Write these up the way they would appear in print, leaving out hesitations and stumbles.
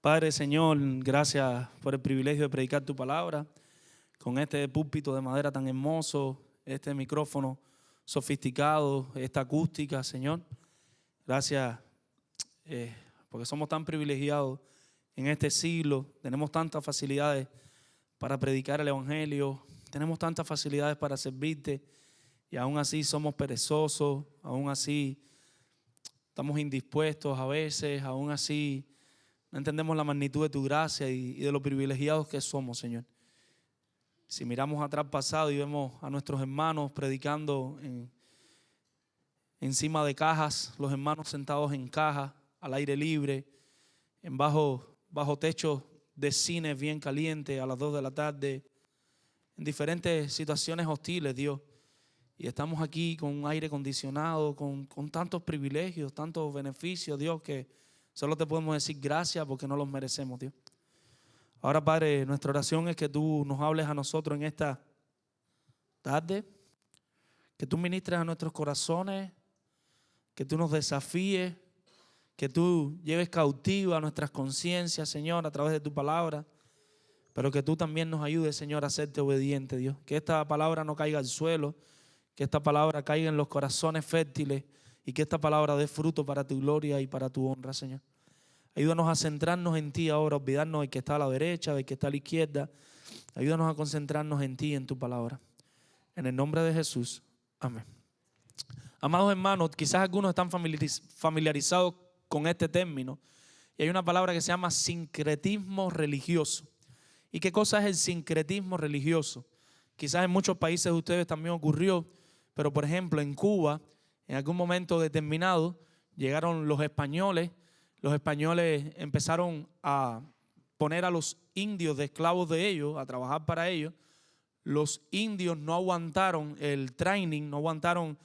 Padre, Señor, gracias por el privilegio de predicar tu palabra con este púlpito de madera tan hermoso, este micrófono sofisticado, esta acústica, Señor. Gracias porque somos tan privilegiados en este siglo, tenemos tantas facilidades para predicar el evangelio, tenemos tantas facilidades para servirte y aún así somos perezosos, aún así estamos indispuestos a veces, aún así no entendemos la magnitud de tu gracia y de lo privilegiados que somos, Señor. Si miramos atrás pasado y vemos a nuestros hermanos predicando encima de cajas, los hermanos sentados en cajas, al aire libre, bajo techos de cine bien caliente a las 2 de la tarde, en diferentes situaciones hostiles, Dios. Y estamos aquí con un aire acondicionado, con tantos privilegios, tantos beneficios, Dios, que solo te podemos decir gracias porque no los merecemos, Dios. Ahora, Padre, nuestra oración es que tú nos hables a nosotros en esta tarde, que tú ministres a nuestros corazones, que tú nos desafíes, que tú lleves cautiva nuestras conciencias, Señor, a través de tu palabra, pero que tú también nos ayudes, Señor, a serte obediente, Dios. Que esta palabra no caiga al suelo, que esta palabra caiga en los corazones fértiles y que esta palabra dé fruto para tu gloria y para tu honra, Señor. Ayúdanos a centrarnos en ti ahora, olvidarnos del que está a la derecha, del que está a la izquierda. Ayúdanos a concentrarnos en ti y en tu palabra. En el nombre de Jesús. Amén. Amados hermanos, quizás algunos están familiarizados con este término. Y hay una palabra que se llama sincretismo religioso. ¿Y qué cosa es el sincretismo religioso? Quizás en muchos países de ustedes también ocurrió, pero por ejemplo en Cuba, en algún momento determinado, llegaron los españoles. Los españoles empezaron a poner a los indios de esclavos de ellos, a trabajar para ellos. Los indios no aguantaron el training, no aguantaron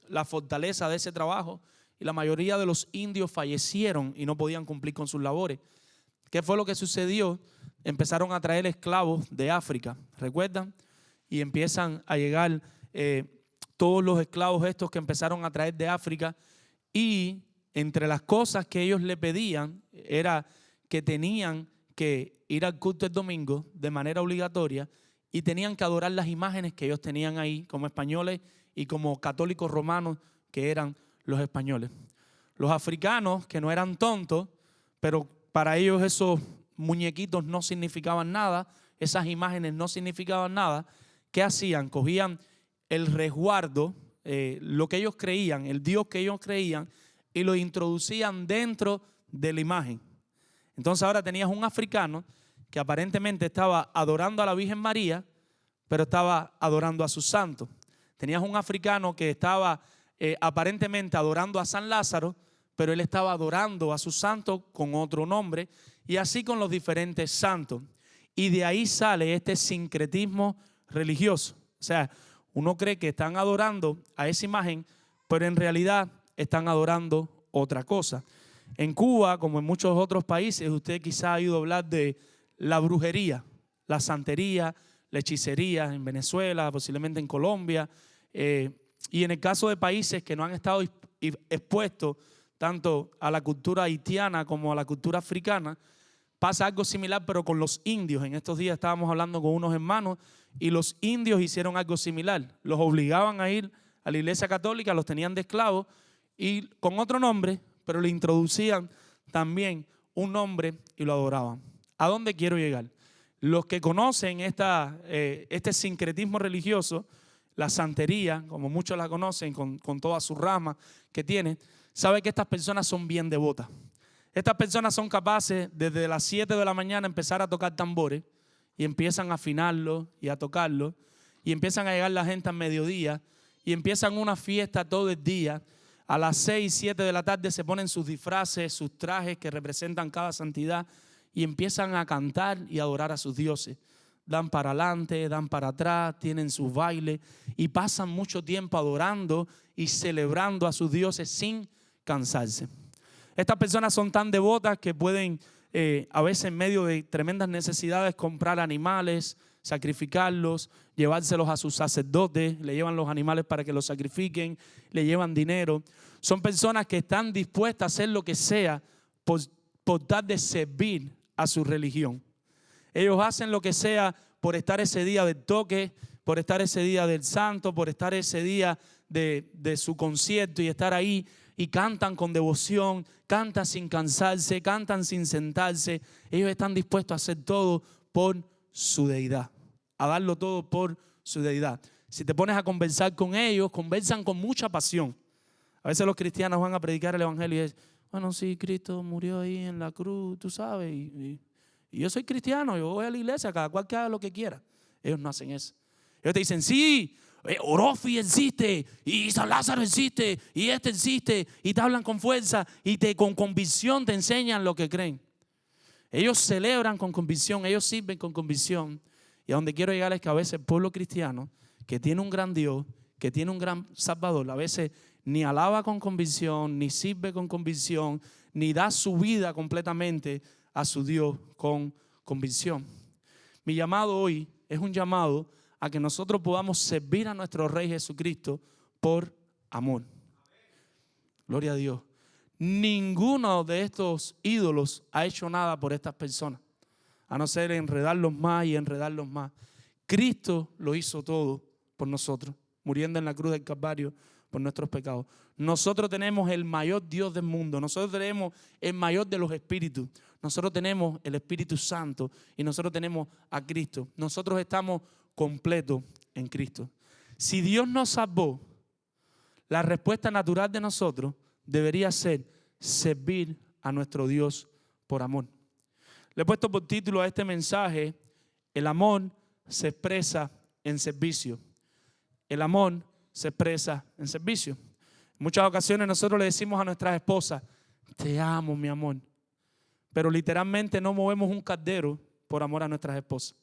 la fortaleza de ese trabajo y la mayoría de los indios fallecieron y no podían cumplir con sus labores. ¿Qué fue lo que sucedió? Empezaron a traer esclavos de África, ¿recuerdan? Y empiezan a llegar todos los esclavos estos que empezaron a traer de África y entre las cosas que ellos le pedían era que tenían que ir al culto el domingo de manera obligatoria y tenían que adorar las imágenes que ellos tenían ahí como españoles y como católicos romanos que eran los españoles. Los africanos, que no eran tontos, pero para ellos esos muñequitos no significaban nada, esas imágenes no significaban nada, ¿qué hacían? Cogían el resguardo, lo que ellos creían, el Dios que ellos creían, y lo introducían dentro de la imagen. Entonces ahora tenías un africano que aparentemente estaba adorando a la Virgen María, pero estaba adorando a sus santos. Tenías un africano que estaba aparentemente adorando a San Lázaro, pero él estaba adorando a sus santos con otro nombre, y así con los diferentes santos. Y de ahí sale este sincretismo religioso. O sea, uno cree que están adorando a esa imagen, pero en realidad están adorando otra cosa. En Cuba, como en muchos otros países, usted quizá ha oído hablar de la brujería, la santería, la hechicería en Venezuela, posiblemente en Colombia. Y en el caso de países que no han estado expuestos tanto a la cultura haitiana como a la cultura africana, pasa algo similar, pero con los indios. En estos días estábamos hablando con unos hermanos y los indios hicieron algo similar. Los obligaban a ir a la iglesia católica, los tenían de esclavos y con otro nombre, pero le introducían también un nombre y lo adoraban. ¿A dónde quiero llegar? Los que conocen este sincretismo religioso, la santería, como muchos la conocen, con toda su rama que tiene, saben que estas personas son bien devotas. Estas personas son capaces desde las 7 de la mañana empezar a tocar tambores y empiezan a afinarlo y a tocarlo y empiezan a llegar la gente al mediodía y empiezan una fiesta todo el día. A las 6, 7 de la tarde se ponen sus disfraces, sus trajes que representan cada santidad y empiezan a cantar y a adorar a sus dioses. Dan para adelante, dan para atrás, tienen sus bailes y pasan mucho tiempo adorando y celebrando a sus dioses sin cansarse. Estas personas son tan devotas que pueden a veces en medio de tremendas necesidades comprar animales, sacrificarlos, llevárselos a sus sacerdotes, le llevan los animales para que los sacrifiquen, le llevan dinero. Son personas que están dispuestas a hacer lo que sea por tal de servir a su religión. Ellos hacen lo que sea por estar ese día del toque, por estar ese día del santo, por estar ese día de su concierto y estar ahí, y cantan con devoción, cantan sin cansarse, cantan sin sentarse. Ellos están dispuestos a hacer todo por su deidad, a darlo todo por su deidad. Si te pones a conversar con ellos, conversan con mucha pasión. A veces los cristianos van a predicar el evangelio y es, bueno, sí, Cristo murió ahí en la cruz, tú sabes, y yo soy cristiano, yo voy a la iglesia, cada cual que haga lo que quiera. Ellos no hacen eso. Ellos te dicen, sí, Orofi existe, y San Lázaro existe, y este existe, y te hablan con fuerza, y con convicción te enseñan lo que creen. Ellos celebran con convicción, ellos sirven con convicción. Y a donde quiero llegar es que a veces el pueblo cristiano, que tiene un gran Dios, que tiene un gran Salvador, a veces ni alaba con convicción, ni sirve con convicción, ni da su vida completamente a su Dios con convicción. Mi llamado hoy es un llamado a que nosotros podamos servir a nuestro Rey Jesucristo por amor. Gloria a Dios. Ninguno de estos ídolos ha hecho nada por estas personas, a no ser enredarlos más y enredarlos más. Cristo lo hizo todo por nosotros, muriendo en la cruz del Calvario por nuestros pecados. Nosotros tenemos el mayor Dios del mundo, nosotros tenemos el mayor de los espíritus, nosotros tenemos el Espíritu Santo y nosotros tenemos a Cristo. Nosotros estamos completos en Cristo. Si Dios nos salvó, la respuesta natural de nosotros debería ser servir a nuestro Dios por amor. Le he puesto por título a este mensaje, el amor se expresa en servicio. El amor se expresa en servicio. En muchas ocasiones nosotros le decimos a nuestras esposas, te amo, mi amor. Pero literalmente no movemos un caldero por amor a nuestras esposas.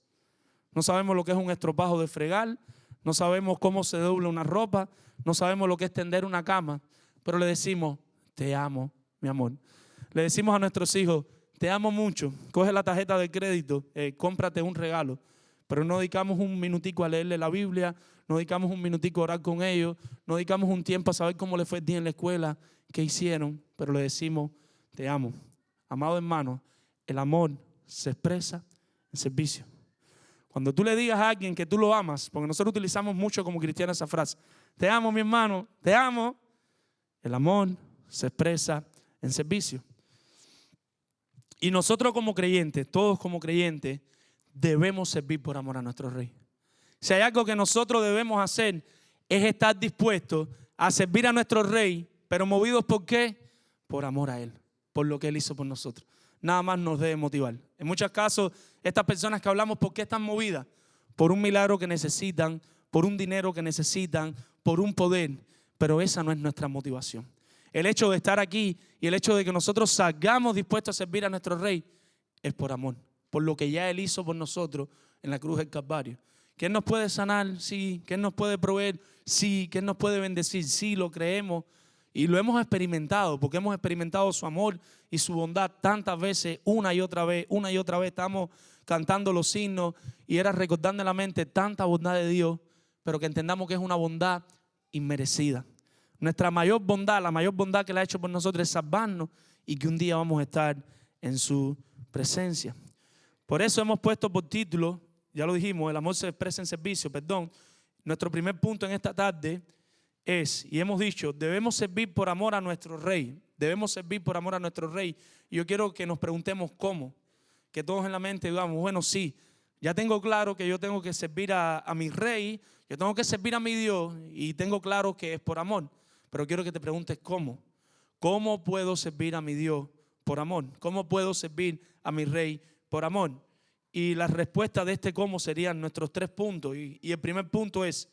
No sabemos lo que es un estropajo de fregar, no sabemos cómo se dobla una ropa, no sabemos lo que es tender una cama, pero le decimos, te amo, mi amor. Le decimos a nuestros hijos, te amo mucho, coge la tarjeta de crédito, cómprate un regalo. Pero no dedicamos un minutico a leerle la Biblia, no dedicamos un minutico a orar con ellos, no dedicamos un tiempo a saber cómo les fue el día en la escuela, qué hicieron, pero le decimos, te amo. Amado hermano, el amor se expresa en servicio. Cuando tú le digas a alguien que tú lo amas, porque nosotros utilizamos mucho como cristianos esa frase, te amo, mi hermano, te amo, el amor se expresa en servicio. Y nosotros como creyentes, todos como creyentes, debemos servir por amor a nuestro Rey. Si hay algo que nosotros debemos hacer, es estar dispuestos a servir a nuestro Rey, pero movidos ¿por qué? Por amor a Él, por lo que Él hizo por nosotros. Nada más nos debe motivar. En muchos casos, estas personas que hablamos, ¿por qué están movidas? Por un milagro que necesitan, por un dinero que necesitan, por un poder, pero esa no es nuestra motivación. El hecho de estar aquí y el hecho de que nosotros salgamos dispuestos a servir a nuestro Rey es por amor, por lo que ya Él hizo por nosotros en la cruz del Calvario. ¿Quién nos puede sanar? Sí. ¿Quién nos puede proveer? Sí. ¿Quién nos puede bendecir? Sí, lo creemos y lo hemos experimentado, porque hemos experimentado su amor y su bondad tantas veces, una y otra vez. Estamos cantando los himnos y era recordando en la mente tanta bondad de Dios, pero que entendamos que es una bondad inmerecida. Nuestra mayor bondad, la mayor bondad que Él ha hecho por nosotros es salvarnos y que un día vamos a estar en su presencia. Por eso hemos puesto por título, ya lo dijimos, el amor se expresa en servicio, Nuestro primer punto en esta tarde es, y hemos dicho, debemos servir por amor a nuestro Rey. Debemos servir por amor a nuestro Rey. Y yo quiero que nos preguntemos cómo. Que todos en la mente digamos, bueno, sí, ya tengo claro que yo tengo que servir a mi Rey, yo tengo que servir a mi Dios y tengo claro que es por amor. Pero quiero que te preguntes cómo. ¿Cómo puedo servir a mi Dios por amor? ¿Cómo puedo servir a mi Rey por amor? Y la respuesta de este cómo serían nuestros 3 puntos. Y el primer punto es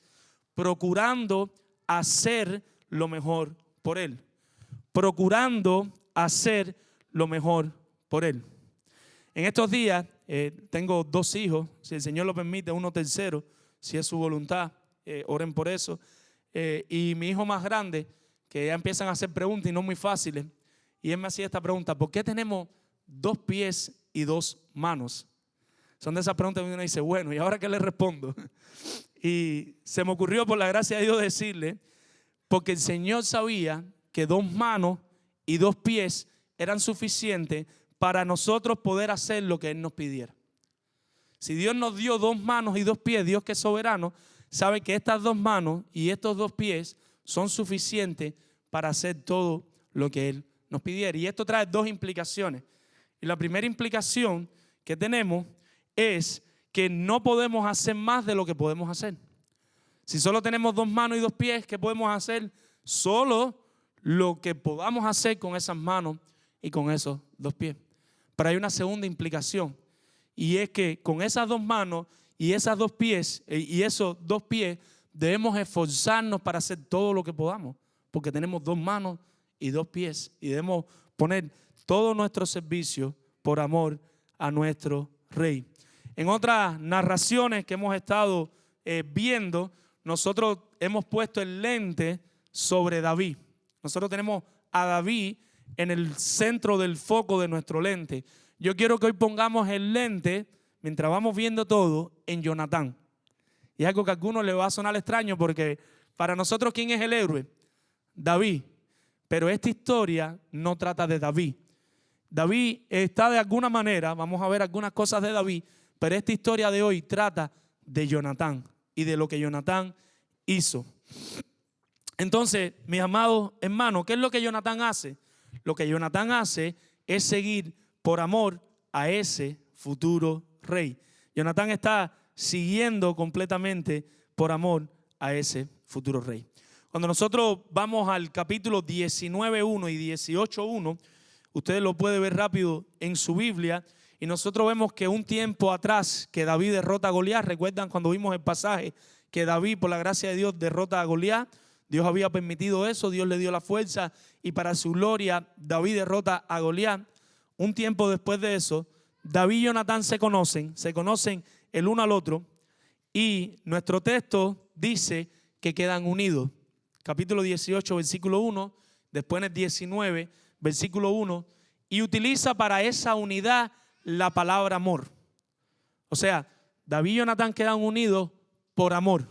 procurando hacer lo mejor por Él. Procurando hacer lo mejor por Él. En estos días tengo 2 hijos, si el Señor lo permite, uno tercero, si es su voluntad, oren por eso. Y mi hijo más grande, que ya empiezan a hacer preguntas y no muy fáciles, y él me hacía esta pregunta, ¿por qué tenemos 2 pies y 2 manos? Son de esas preguntas que uno dice, bueno, ¿y ahora qué le respondo? Y se me ocurrió por la gracia de Dios decirle, porque el Señor sabía que 2 manos y 2 pies eran suficientes para nosotros poder hacer lo que Él nos pidiera. Si Dios nos dio 2 manos y 2 pies, Dios que es soberano, sabe que estas 2 manos y estos 2 pies son suficientes para hacer todo lo que Él nos pidiera. Y esto trae 2 implicaciones. Y la primera implicación que tenemos es que no podemos hacer más de lo que podemos hacer. Si solo tenemos 2 manos y 2 pies, ¿qué podemos hacer? Solo lo que podamos hacer con esas manos y con esos 2 pies. Pero hay una segunda implicación, y es que con esas 2 manos y esas 2 pies y esos 2 pies debemos esforzarnos para hacer todo lo que podamos, porque tenemos 2 manos y 2 pies y debemos poner todo nuestro servicio por amor a nuestro Rey. En otras narraciones que hemos estado viendo, nosotros hemos puesto el lente sobre David. Nosotros tenemos a David en el centro del foco de nuestro lente. Yo quiero que hoy pongamos el lente, mientras vamos viendo todo, en Jonatán. Y es algo que a algunos les va a sonar extraño, porque para nosotros, ¿quién es el héroe? David. Pero esta historia no trata de David. David está de alguna manera, vamos a ver algunas cosas de David, pero esta historia de hoy trata de Jonatán y de lo que Jonatán hizo. Entonces, mis amados hermanos, ¿qué es lo que Jonatán hace? Lo que Jonatán hace es seguir por amor a ese futuro rey. Jonatán está siguiendo completamente por amor a ese futuro rey. Cuando nosotros vamos al capítulo 19:1 y 18:1, ustedes lo pueden ver rápido en su Biblia, y nosotros vemos que un tiempo atrás que David derrota a Goliat. ¿Recuerdan cuando vimos el pasaje que David, por la gracia de Dios, derrota a Goliat? Dios había permitido eso, Dios le dio la fuerza, y para su gloria David derrota a Goliat. Un tiempo después de eso, David y Jonatán se conocen el uno al otro, y nuestro texto dice que quedan unidos. Capítulo 18, versículo 1, después en el 19, versículo 1, y utiliza para esa unidad la palabra amor. O sea, David y Jonatán quedan unidos por amor.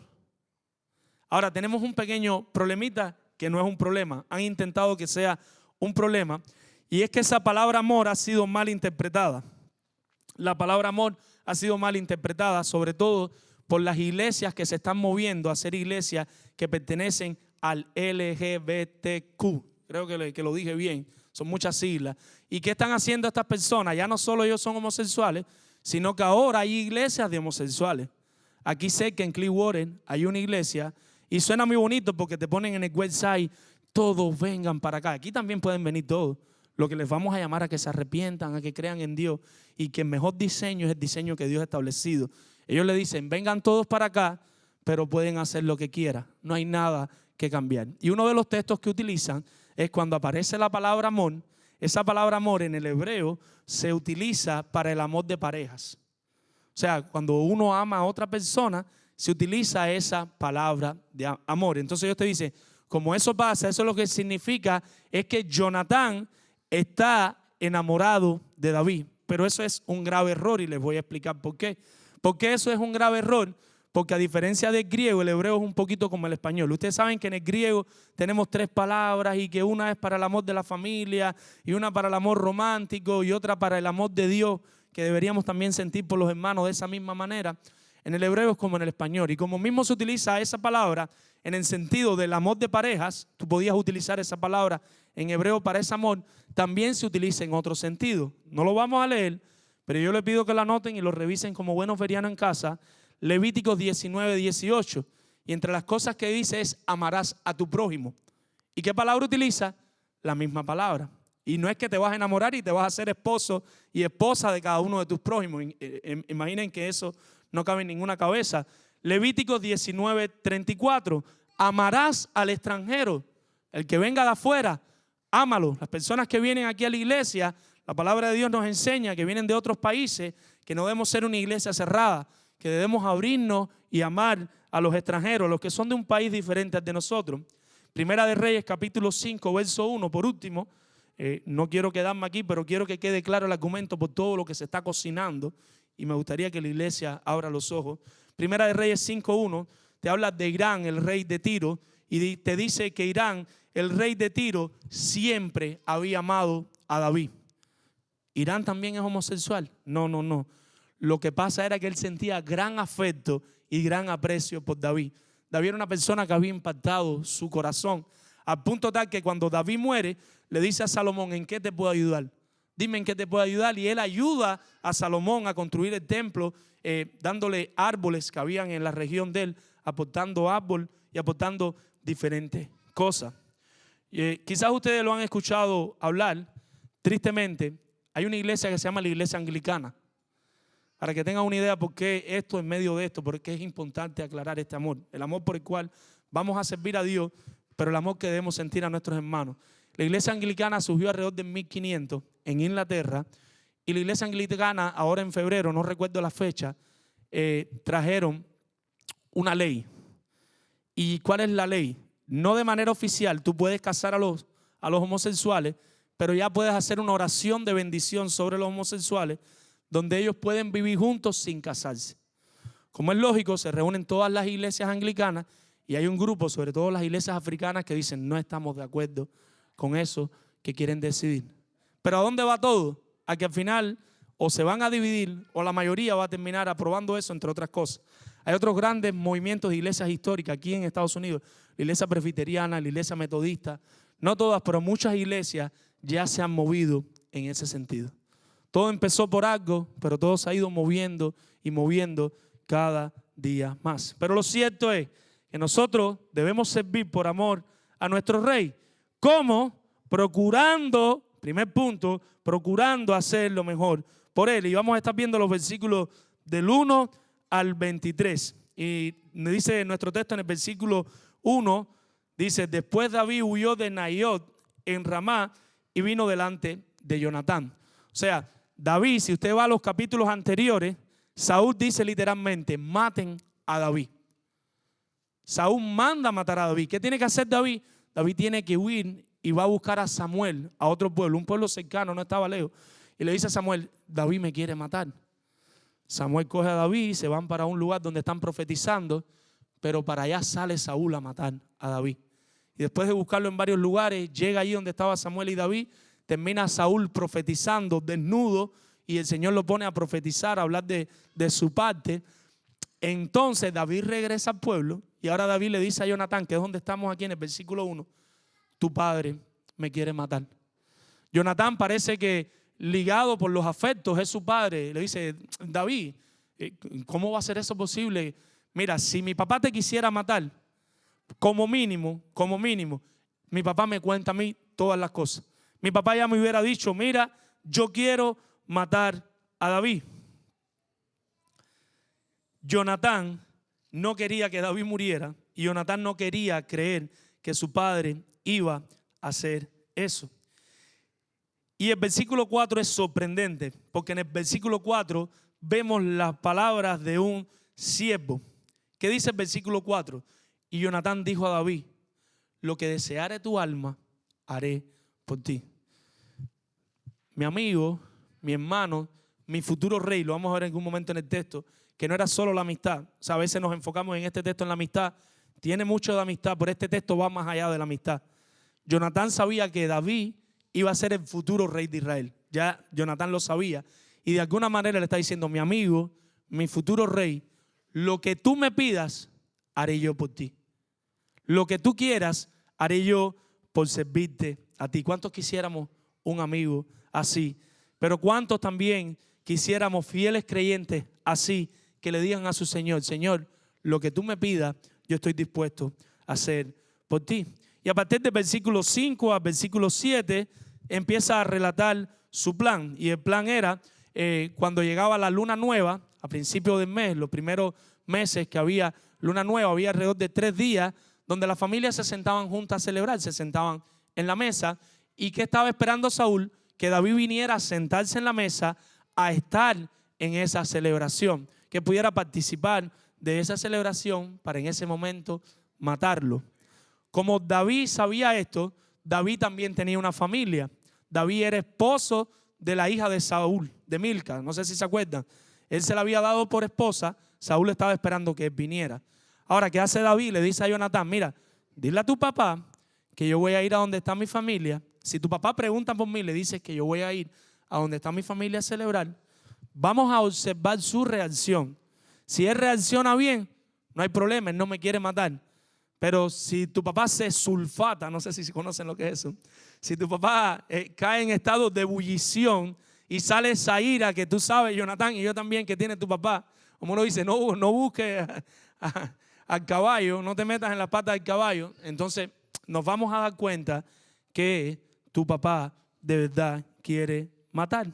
Ahora tenemos un pequeño problemita que no es un problema. Han intentado que sea un problema, y es que esa palabra amor ha sido mal interpretada. La palabra amor ha sido mal interpretada, sobre todo por las iglesias que se están moviendo a ser iglesias que pertenecen al LGBTQ. Creo que lo dije bien, son muchas siglas. ¿Y qué están haciendo estas personas? Ya no solo ellos son homosexuales, sino que ahora hay iglesias de homosexuales. Aquí sé que en Clearwater hay una iglesia, y suena muy bonito porque te ponen en el website, todos vengan para acá. Aquí también pueden venir todos. Lo que les vamos a llamar a que se arrepientan, a que crean en Dios, y que el mejor diseño es el diseño que Dios ha establecido. Ellos le dicen, vengan todos para acá, pero pueden hacer lo que quieran. No hay nada que cambiar. Y uno de los textos que utilizan es cuando aparece la palabra amor. Esa palabra amor en el hebreo se utiliza para el amor de parejas. O sea, cuando uno ama a otra persona, se utiliza esa palabra de amor. Entonces Dios te dice, como eso pasa, eso lo que significa es que Jonatán está enamorado de David. Pero eso es un grave error, y les voy a explicar por qué. ¿Por qué eso es un grave error? Porque a diferencia del griego, el hebreo es un poquito como el español. Ustedes saben que en el griego tenemos 3 palabras, y que una es para el amor de la familia, y una para el amor romántico, y otra para el amor de Dios, que deberíamos también sentir por los hermanos de esa misma manera. En el hebreo es como en el español. Y como mismo se utiliza esa palabra en el sentido del amor de parejas, tú podías utilizar esa palabra en hebreo para ese amor, también se utiliza en otro sentido. No lo vamos a leer, pero yo les pido que lo anoten y lo revisen como buenos ferianos en casa. Levíticos 19:18. Y entre las cosas que dice es, amarás a tu prójimo. ¿Y qué palabra utiliza? La misma palabra. Y no es que te vas a enamorar y te vas a ser esposo y esposa de cada uno de tus prójimos. Imaginen que eso no cabe en ninguna cabeza. Levíticos 19:34. Amarás al extranjero. El que venga de afuera, ámalo. Las personas que vienen aquí a la iglesia, la palabra de Dios nos enseña que vienen de otros países, que no debemos ser una iglesia cerrada, que debemos abrirnos y amar a los extranjeros, los que son de un país diferente al de nosotros. Primera de Reyes, capítulo 5, verso 1, por último. No quiero quedarme aquí, pero quiero que quede claro el argumento por todo lo que se está cocinando, y me gustaría que la iglesia abra los ojos. Primera de Reyes 5:1 te habla de Irán, el rey de Tiro, y te dice que Irán, el rey de Tiro, siempre había amado a David. ¿Irán también es homosexual? No, no, no. Lo que pasa era que él sentía gran afecto y gran aprecio por David. David era una persona que había impactado su corazón, al punto tal que cuando David muere, le dice a Salomón, ¿en qué te puedo ayudar? Dime en qué te puedo ayudar. Y él ayuda a Salomón a construir el templo, dándole árboles que habían en la región de él, aportando árbol y aportando diferentes cosas. Quizás ustedes lo han escuchado hablar. Tristemente, hay una iglesia que se llama la iglesia anglicana. Para que tengan una idea por qué esto, en medio de esto, porque es importante aclarar este amor. El amor por el cual vamos a servir a Dios, pero el amor que debemos sentir a nuestros hermanos. La iglesia anglicana surgió alrededor de 1500 en Inglaterra, y la iglesia anglicana ahora en febrero, no recuerdo la fecha, trajeron una ley. ¿Y cuál es la ley? No de manera oficial, tú puedes casar a los homosexuales, pero ya puedes hacer una oración de bendición sobre los homosexuales, donde ellos pueden vivir juntos sin casarse. Como es lógico, se reúnen todas las iglesias anglicanas y hay un grupo, sobre todo las iglesias africanas, que dicen no estamos de acuerdo con eso que quieren decidir. Pero ¿a dónde va todo? A que al final o se van a dividir o la mayoría va a terminar aprobando eso, entre otras cosas. Hay otros grandes movimientos de iglesias históricas aquí en Estados Unidos, la iglesia presbiteriana, la iglesia metodista, no todas, pero muchas iglesias ya se han movido en ese sentido. Todo empezó por algo, pero todo se ha ido moviendo y moviendo cada día más. Pero lo cierto es que nosotros debemos servir por amor a nuestro Rey. ¿Cómo? Procurando, primer punto, procurando hacer lo mejor por Él. Y vamos a estar viendo los versículos del 1 al 23. Y me dice nuestro texto en el versículo 1, dice, después David huyó de Naiot en Ramá y vino delante de Jonatán. O sea, David, si usted va a los capítulos anteriores, Saúl dice literalmente, maten a David. Saúl manda a matar a David. ¿Qué tiene que hacer David? David tiene que huir y va a buscar a Samuel, a otro pueblo, un pueblo cercano, no estaba lejos. Y le dice a Samuel, David me quiere matar. Samuel coge a David y se van para un lugar donde están profetizando, pero para allá sale Saúl a matar a David. Y después de buscarlo en varios lugares, llega allí donde estaba Samuel y David, termina Saúl profetizando desnudo y el Señor lo pone a profetizar, a hablar de su parte. Entonces David regresa al pueblo y ahora David le dice a Jonatán, que es donde estamos aquí en el versículo 1, tu padre me quiere matar. Jonatán parece que ligado por los afectos es su padre. Le dice, David, ¿cómo va a ser eso posible? Mira, si mi papá te quisiera matar, como mínimo, mi papá me cuenta a mí todas las cosas. Mi papá ya me hubiera dicho, mira, yo quiero matar a David. Jonatán no quería que David muriera y Jonatán no quería creer que su padre iba a hacer eso. Y el versículo 4 es sorprendente, porque en el versículo 4 vemos las palabras de un siervo. ¿Qué dice el versículo 4? Y Jonatán dijo a David, lo que deseare tu alma, haré por ti. Mi amigo, mi hermano, mi futuro rey, lo vamos a ver en algún momento en el texto, que no era solo la amistad. O sea, a veces nos enfocamos en este texto en la amistad. Tiene mucho de amistad, pero este texto va más allá de la amistad. Jonatán sabía que David iba a ser el futuro rey de Israel. Ya Jonatán lo sabía. Y de alguna manera le está diciendo, mi amigo, mi futuro rey, lo que tú me pidas, haré yo por ti. Lo que tú quieras, haré yo por servirte a ti. ¿Cuántos quisiéramos un amigo así? Pero ¿cuántos también quisiéramos fieles creyentes así, que le digan a su Señor, Señor, lo que tú me pidas, yo estoy dispuesto a hacer por ti? Y a partir del versículo 5 al versículo 7 empieza a relatar su plan. Y el plan era, cuando llegaba la luna nueva, a principio del mes, los primeros meses que había luna nueva, había alrededor de 3 días, donde las familias se sentaban juntas a celebrar, se sentaban en la mesa. ¿Y qué estaba esperando Saúl? Que David viniera a sentarse en la mesa a estar en esa celebración, que pudiera participar de esa celebración para en ese momento matarlo. Como David sabía esto, David también tenía una familia. David era esposo de la hija de Saúl, de Milca, no sé si se acuerdan. Él se la había dado por esposa, Saúl estaba esperando que él viniera. Ahora, ¿qué hace David? Le dice a Jonatán, mira, dile a tu papá que yo voy a ir a donde está mi familia. Si tu papá pregunta por mí, le dices que yo voy a ir a donde está mi familia a celebrar, vamos a observar su reacción. Si él reacciona bien, no hay problema, él no me quiere matar. Pero si tu papá se sulfata, no sé si conocen lo que es eso, si tu papá cae en estado de ebullición y sale esa ira que tú sabes, Jonathan, y yo también, que tiene tu papá, como uno dice, no busques al caballo, no te metas en las patas del caballo, entonces nos vamos a dar cuenta que tu papá de verdad quiere matar.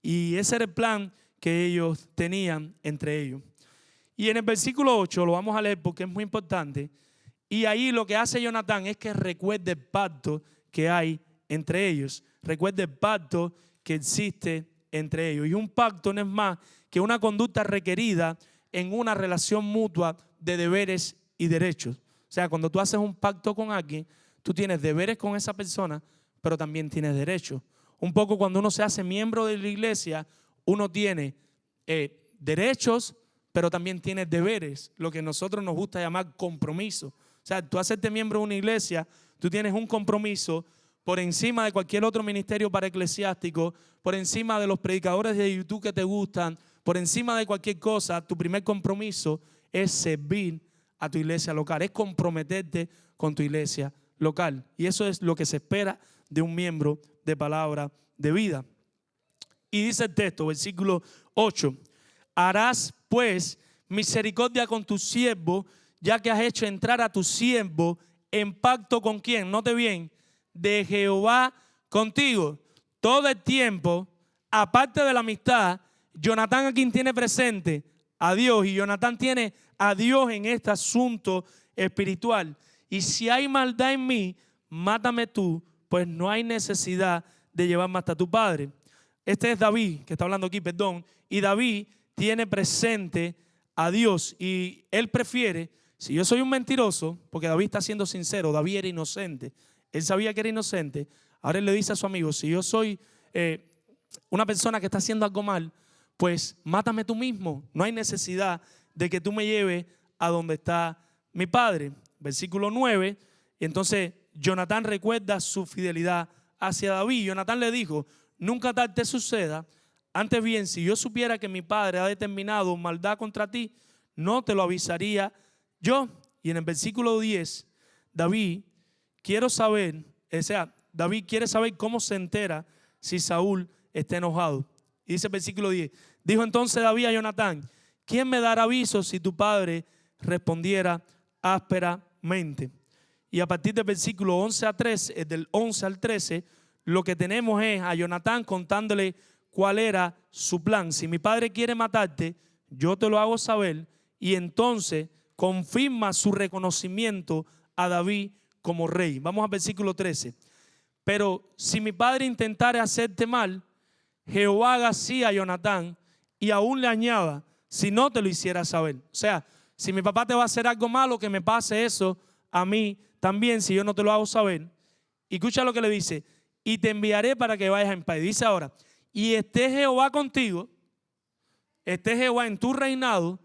Y ese era el plan que ellos tenían entre ellos. Y en el versículo 8, lo vamos a leer porque es muy importante, y ahí lo que hace Jonatán es que recuerde el pacto que hay entre ellos. Recuerde el pacto que existe entre ellos. Y un pacto no es más que una conducta requerida en una relación mutua de deberes y derechos. O sea, cuando tú haces un pacto con alguien, tú tienes deberes con esa persona, pero también tienes derechos. Un poco cuando uno se hace miembro de la iglesia, uno tiene derechos, pero también tiene deberes, lo que a nosotros nos gusta llamar compromiso. O sea, tú hacerte miembro de una iglesia, tú tienes un compromiso por encima de cualquier otro ministerio paraeclesiástico, por encima de los predicadores de YouTube que te gustan, por encima de cualquier cosa. Tu primer compromiso es servir a tu iglesia local, es comprometerte con tu iglesia local. Y eso es lo que se espera de un miembro de Palabra de Vida. Y dice el texto, versículo 8, harás pues misericordia con tu siervo, ya que has hecho entrar a tu siervo en pacto con ¿quién? Note bien, de Jehová contigo. Todo el tiempo, aparte de la amistad, Jonatán aquí tiene presente a Dios, y Jonatán tiene a Dios en este asunto espiritual. Y si hay maldad en mí, mátame tú, pues no hay necesidad de llevarme hasta tu padre. Este es David, que está hablando aquí, perdón. Y David tiene presente a Dios y él prefiere, si yo soy un mentiroso, porque David está siendo sincero, David era inocente, él sabía que era inocente, ahora él le dice a su amigo, si yo soy una persona que está haciendo algo mal, pues mátame tú mismo, no hay necesidad de que tú me lleves a donde está mi padre. Versículo 9, y entonces Jonatán recuerda su fidelidad hacia David. Jonatán le dijo, nunca tal te suceda, antes bien, si yo supiera que mi padre ha determinado maldad contra ti, no te lo avisaría yo. Y en el versículo 10, David quiere saber cómo se entera si Saúl está enojado. Y dice el versículo 10, dijo entonces David a Jonatán, ¿quién me dará aviso si tu padre respondiera ásperamente? Y a partir del versículo 11 a 13, del 11 al 13, lo que tenemos es a Jonatán contándole cuál era su plan. Si mi padre quiere matarte, yo te lo hago saber. Y entonces confirma su reconocimiento a David como rey. Vamos al versículo 13. Pero si mi padre intentara hacerte mal, Jehová haga así a Jonatán, y aún le añada, si no te lo hiciera saber. O sea, si mi papá te va a hacer algo malo, que me pase eso a mí también, si yo no te lo hago saber. Y escucha lo que le dice, y te enviaré para que vayas en paz. Y dice ahora, y esté Jehová contigo, esté Jehová en tu reinado,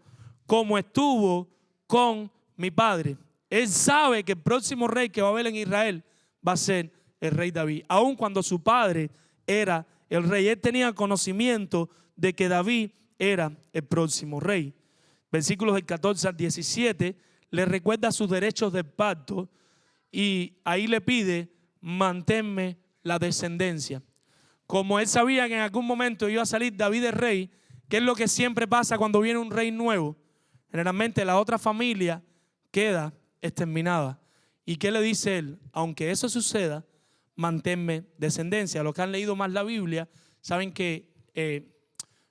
como estuvo con mi padre. Él sabe que el próximo rey que va a haber en Israel va a ser el rey David. Aun cuando su padre era el rey, él tenía conocimiento de que David era el próximo rey. Versículos del 14 al 17, le recuerda sus derechos del pacto y ahí le pide, manténme la descendencia. Como él sabía que en algún momento iba a salir David el rey, ¿qué es lo que siempre pasa cuando viene un rey nuevo? Generalmente la otra familia queda exterminada. ¿Y qué le dice él? Aunque eso suceda, manténme descendencia. Los que han leído más la Biblia saben que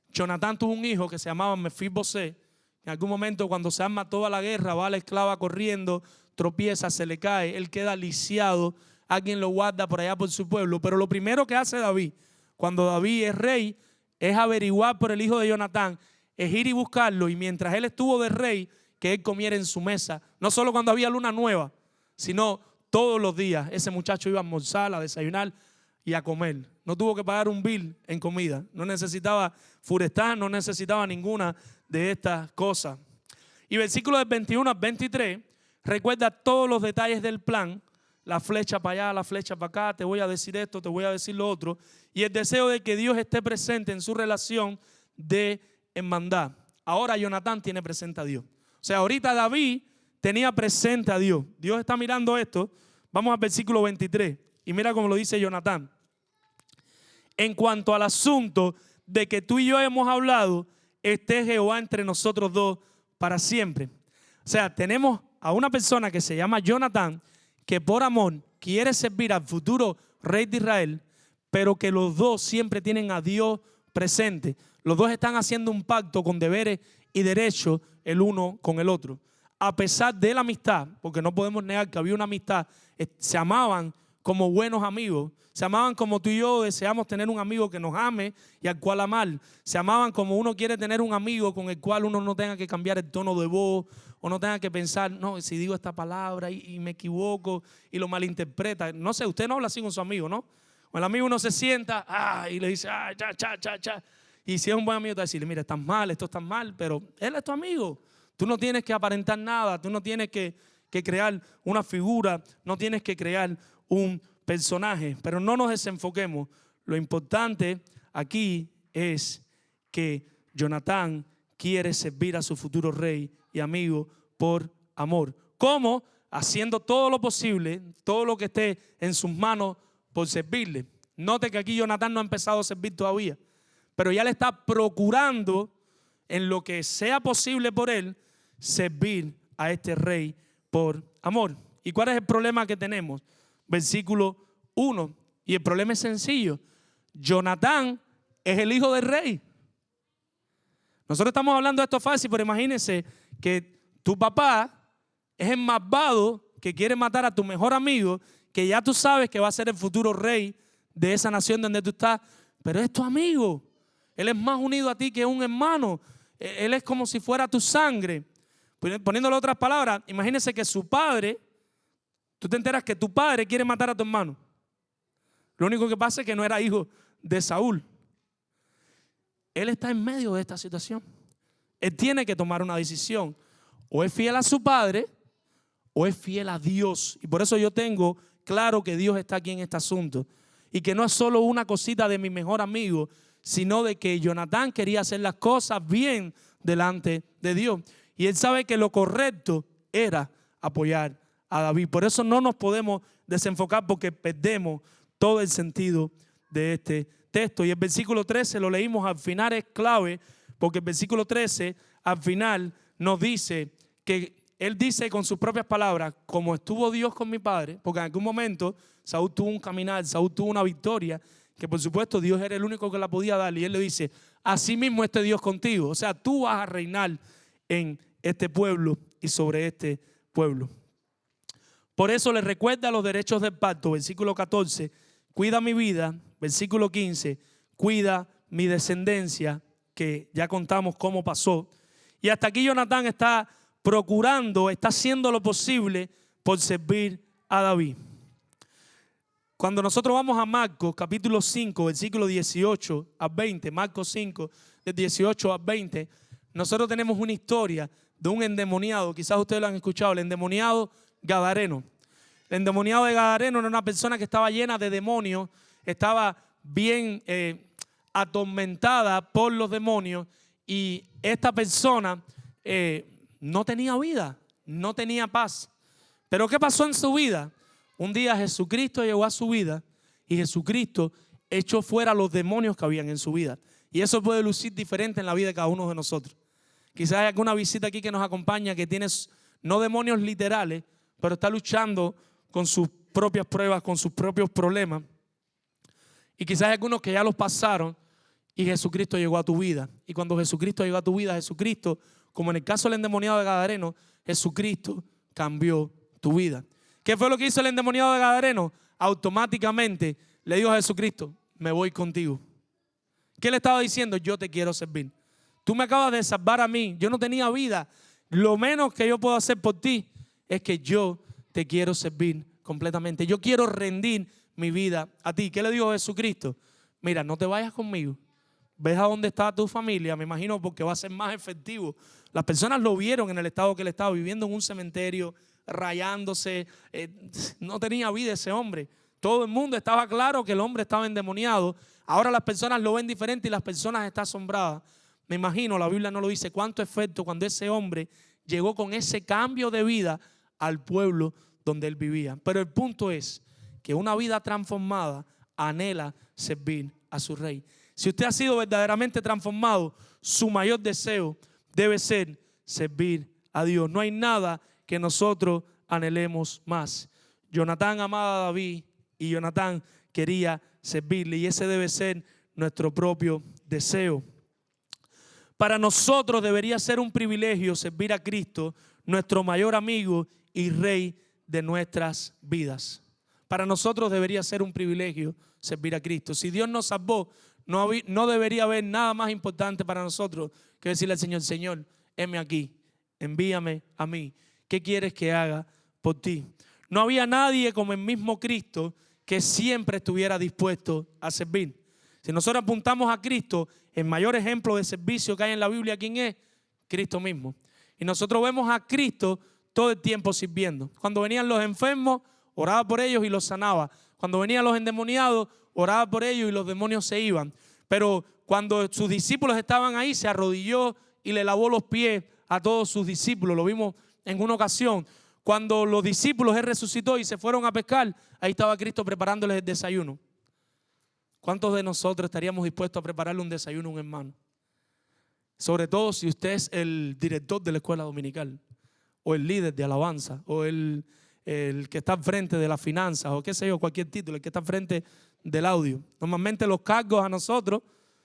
Jonatán tuvo un hijo que se llamaba Mefibosé. En algún momento, cuando se arma toda la guerra, va la esclava corriendo, tropieza, se le cae, él queda lisiado, alguien lo guarda por allá por su pueblo. Pero lo primero que hace David, cuando David es rey, es averiguar por el hijo de Jonatán, es ir y buscarlo, y mientras él estuvo de rey, que él comiera en su mesa, no solo cuando había luna nueva, sino todos los días. Ese muchacho iba a almorzar, a desayunar y a comer. No tuvo que pagar un bill en comida, no necesitaba furestar, no necesitaba ninguna de estas cosas. Y versículos del 21 al 23 recuerda todos los detalles del plan la flecha para allá, la flecha para acá, te voy a decir esto, te voy a decir lo otro. Y el deseo de que Dios esté presente en su relación de hermandad. Ahora Jonatán tiene presente a Dios. O sea, ahorita David tenía presente a Dios. Dios está mirando esto. Vamos al versículo 23. Y mira cómo lo dice Jonatán. En cuanto al asunto de que tú y yo hemos hablado, esté Jehová entre nosotros dos para siempre. O sea, tenemos a una persona que se llama Jonatán, que por amor quiere servir al futuro rey de Israel, pero que los dos siempre tienen a Dios presente. Los dos están haciendo un pacto con deberes y derechos el uno con el otro. A pesar de la amistad, porque no podemos negar que había una amistad, se amaban como buenos amigos. Se amaban como tú y yo deseamos tener un amigo que nos ame y al cual amar. Se amaban como uno quiere tener un amigo con el cual uno no tenga que cambiar el tono de voz o no tenga que pensar, no, si digo esta palabra y me equivoco y lo malinterpreta. No sé, usted no habla así con su amigo, ¿no? O el amigo uno se sienta y le dice, cha. Y si es un buen amigo, te va a decirle, mira, estás mal, esto está mal, pero él es tu amigo. Tú no tienes que aparentar nada, tú no tienes que crear una figura, no tienes que crear un personaje, pero no nos desenfoquemos. Lo importante aquí es que Jonatán quiere servir a su futuro rey y amigo por amor. ¿Cómo? Haciendo todo lo posible, todo lo que esté en sus manos por servirle. Note que aquí Jonatán no ha empezado a servir todavía, pero ya le está procurando en lo que sea posible por él servir a este rey por amor. ¿Y cuál es el problema que tenemos? Versículo 1. Y el problema es sencillo. Jonatán es el hijo del rey. Nosotros estamos hablando de esto fácil, pero imagínense que tu papá es el malvado que quiere matar a tu mejor amigo, que ya tú sabes que va a ser el futuro rey de esa nación donde tú estás, pero es tu amigo. Él es más unido a ti que un hermano. Él es como si fuera tu sangre. Poniéndole otras palabras, imagínense que su padre, tú te enteras que tu padre quiere matar a tu hermano. Lo único que pasa es que no era hijo de Saúl. Él está en medio de esta situación. Él tiene que tomar una decisión. O es fiel a su padre o es fiel a Dios. Y por eso yo tengo claro que Dios está aquí en este asunto. Y que no es solo una cosita de mi mejor amigo, sino de que Jonatán quería hacer las cosas bien delante de Dios. Y él sabe que lo correcto era apoyar a David. Por eso no nos podemos desenfocar, porque perdemos todo el sentido de este texto. Y el versículo 13 lo leímos al final, es clave, porque el versículo 13 al final nos dice que él dice con sus propias palabras, como estuvo Dios con mi padre, porque en algún momento Saúl tuvo un caminar, Saúl tuvo una victoria, que por supuesto Dios era el único que la podía dar, y él le dice, así mismo este Dios contigo. O sea, tú vas a reinar en este pueblo y sobre este pueblo. Por eso le recuerda los derechos del pacto, versículo 14, cuida mi vida, versículo 15, cuida mi descendencia, que ya contamos cómo pasó. Y hasta aquí Jonatán está procurando, está haciendo lo posible por servir a David. Cuando nosotros vamos a Marcos capítulo 5, versículo 18 a 20, Marcos 5, de 18 a 20, nosotros tenemos una historia de un endemoniado, quizás ustedes lo han escuchado, el endemoniado Gadareno. El endemoniado de Gadareno era una persona que estaba llena de demonios, estaba bien atormentada por los demonios, y esta persona no tenía vida, no tenía paz. Pero ¿qué pasó en su vida? Un día Jesucristo llegó a su vida y Jesucristo echó fuera los demonios que habían en su vida. Y eso puede lucir diferente en la vida de cada uno de nosotros. Quizás hay alguna visita aquí que nos acompaña que tiene no demonios literales, pero está luchando con sus propias pruebas, con sus propios problemas. Y quizás hay algunos que ya los pasaron y Jesucristo llegó a tu vida. Y cuando Jesucristo llegó a tu vida, Jesucristo, como en el caso del endemoniado de Gadareno, Jesucristo cambió tu vida. ¿Qué fue lo que hizo el endemoniado de Gadareno? Automáticamente le dijo a Jesucristo, me voy contigo. ¿Qué le estaba diciendo? Yo te quiero servir. Tú me acabas de salvar a mí. Yo no tenía vida. Lo menos que yo puedo hacer por ti es que yo te quiero servir completamente. Yo quiero rendir mi vida a ti. ¿Qué le dijo Jesucristo? Mira, no te vayas conmigo. Ves a dónde está tu familia, me imagino, porque va a ser más efectivo. Las personas lo vieron en el estado que él estaba viviendo, en un cementerio, rayándose. No tenía vida ese hombre. Todo el mundo estaba claro que el hombre estaba endemoniado. Ahora las personas lo ven diferente y las personas están asombradas. Me imagino, la Biblia no lo dice, cuánto efecto cuando ese hombre llegó con ese cambio de vida al pueblo donde él vivía. Pero el punto es que una vida transformada anhela servir a su rey. Si usted ha sido verdaderamente transformado, su mayor deseo debe ser servir a Dios. No hay nada que nosotros anhelemos más. Jonatán amaba a David y Jonatán quería servirle, y ese debe ser nuestro propio deseo. Para nosotros debería ser un privilegio servir a Cristo, nuestro mayor amigo y rey de nuestras vidas. Para nosotros debería ser un privilegio servir a Cristo. Si Dios nos salvó, no debería haber nada más importante para nosotros que decirle al Señor: Señor, heme aquí, envíame a mí. ¿Qué quieres que haga por ti? No había nadie como el mismo Cristo que siempre estuviera dispuesto a servir. Si nosotros apuntamos a Cristo, el mayor ejemplo de servicio que hay en la Biblia, ¿quién es? Cristo mismo. Y nosotros vemos a Cristo todo el tiempo sirviendo. Cuando venían los enfermos, oraba por ellos y los sanaba. Cuando venían los endemoniados, oraba por ellos y los demonios se iban. Pero cuando sus discípulos estaban ahí, se arrodilló y le lavó los pies a todos sus discípulos. Lo vimos en una ocasión. Cuando los discípulos, Él resucitó y se fueron a pescar, ahí estaba Cristo preparándoles el desayuno. ¿Cuántos de nosotros estaríamos dispuestos a prepararle un desayuno a un hermano? Sobre todo si usted es el director de la escuela dominical, o el líder de alabanza, o el que está al frente de las finanzas, o qué sé yo, cualquier título, el que está al frente del audio. Normalmente los cargos a nosotros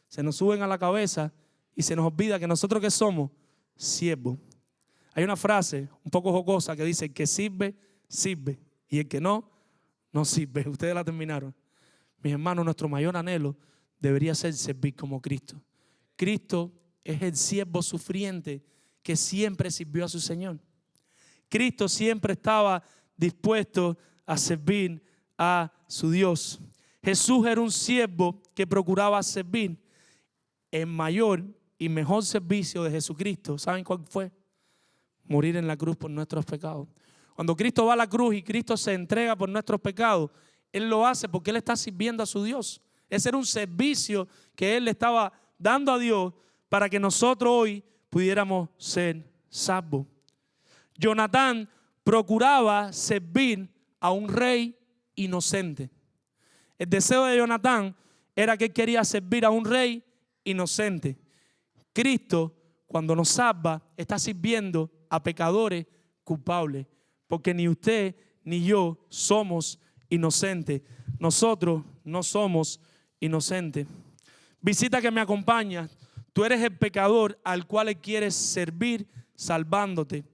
se nos suben a la cabeza y se nos olvida que nosotros, ¿qué somos? Siervos. Hay una frase un poco jocosa que dice: el que sirve, sirve, y el que no, no sirve. Ustedes la terminaron. Mis hermanos, nuestro mayor anhelo debería ser servir como Cristo. Cristo es el siervo sufriente que siempre sirvió a su Señor. Cristo siempre estaba dispuesto a servir a su Dios. Jesús era un siervo que procuraba servir. El mayor y mejor servicio de Jesucristo, ¿saben cuál fue? Morir en la cruz por nuestros pecados. Cuando Cristo va a la cruz y Cristo se entrega por nuestros pecados, Él lo hace porque Él está sirviendo a su Dios. Ese era un servicio que Él le estaba dando a Dios para que nosotros hoy pudiéramos ser salvos. Jonatán procuraba servir a un rey inocente. El deseo de Jonatán era que él quería servir a un rey inocente. Cristo, cuando nos salva, está sirviendo a pecadores culpables, porque ni usted ni yo somos inocentes. Nosotros no somos inocentes. Visita que me acompaña. Tú eres el pecador al cual Él quiere servir salvándote.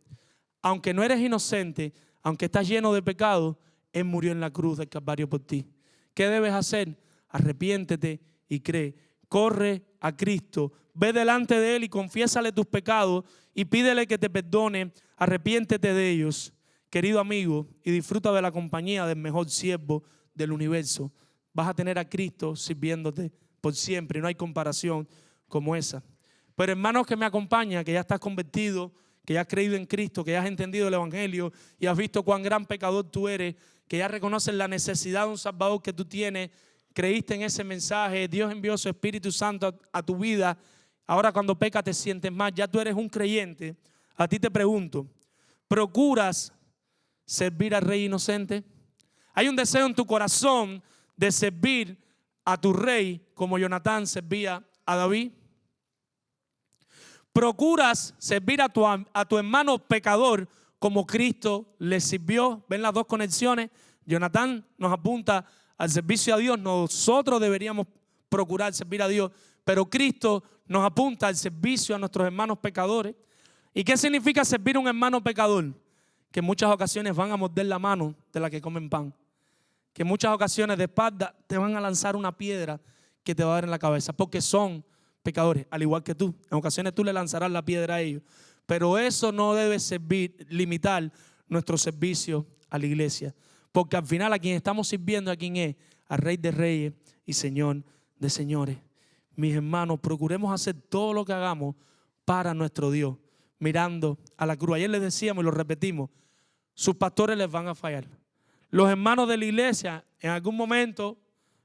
Aunque no eres inocente, aunque estás lleno de pecado, Él murió en la cruz del Calvario por ti. ¿Qué debes hacer? Arrepiéntete y cree. Corre a Cristo. Ve delante de Él y confiésale tus pecados y pídele que te perdone. Arrepiéntete de ellos, querido amigo, y disfruta de la compañía del mejor siervo del universo. Vas a tener a Cristo sirviéndote por siempre. No hay comparación como esa. Pero hermanos que me acompañan, que ya estás convertido, que ya has creído en Cristo, que ya has entendido el Evangelio y has visto cuán gran pecador tú eres, que ya reconoces la necesidad de un Salvador que tú tienes, creíste en ese mensaje, Dios envió su Espíritu Santo a tu vida. Ahora cuando pecas te sientes mal, ya tú eres un creyente. A ti te pregunto, ¿procuras servir al Rey inocente? ¿Hay un deseo en tu corazón de servir a tu rey como Jonatán servía a David? ¿Procuras servir a tu hermano pecador como Cristo le sirvió? ¿Ven las dos conexiones? Jonatán nos apunta al servicio a Dios. Nosotros deberíamos procurar servir a Dios, pero Cristo nos apunta al servicio a nuestros hermanos pecadores. ¿Y qué significa servir a un hermano pecador? Que en muchas ocasiones van a morder la mano de la que comen pan. Que en muchas ocasiones de espalda te van a lanzar una piedra que te va a dar en la cabeza, porque son pecadores, al igual que tú. En ocasiones tú le lanzarás la piedra a ellos, pero eso no debe limitar nuestro servicio a la iglesia, porque al final a quien estamos sirviendo, ¿a quién es? Al Rey de Reyes y Señor de Señores. Mis hermanos, procuremos hacer todo lo que hagamos para nuestro Dios, mirando a la cruz. Ayer les decíamos y lo repetimos, sus pastores les van a fallar. Los hermanos de la iglesia en algún momento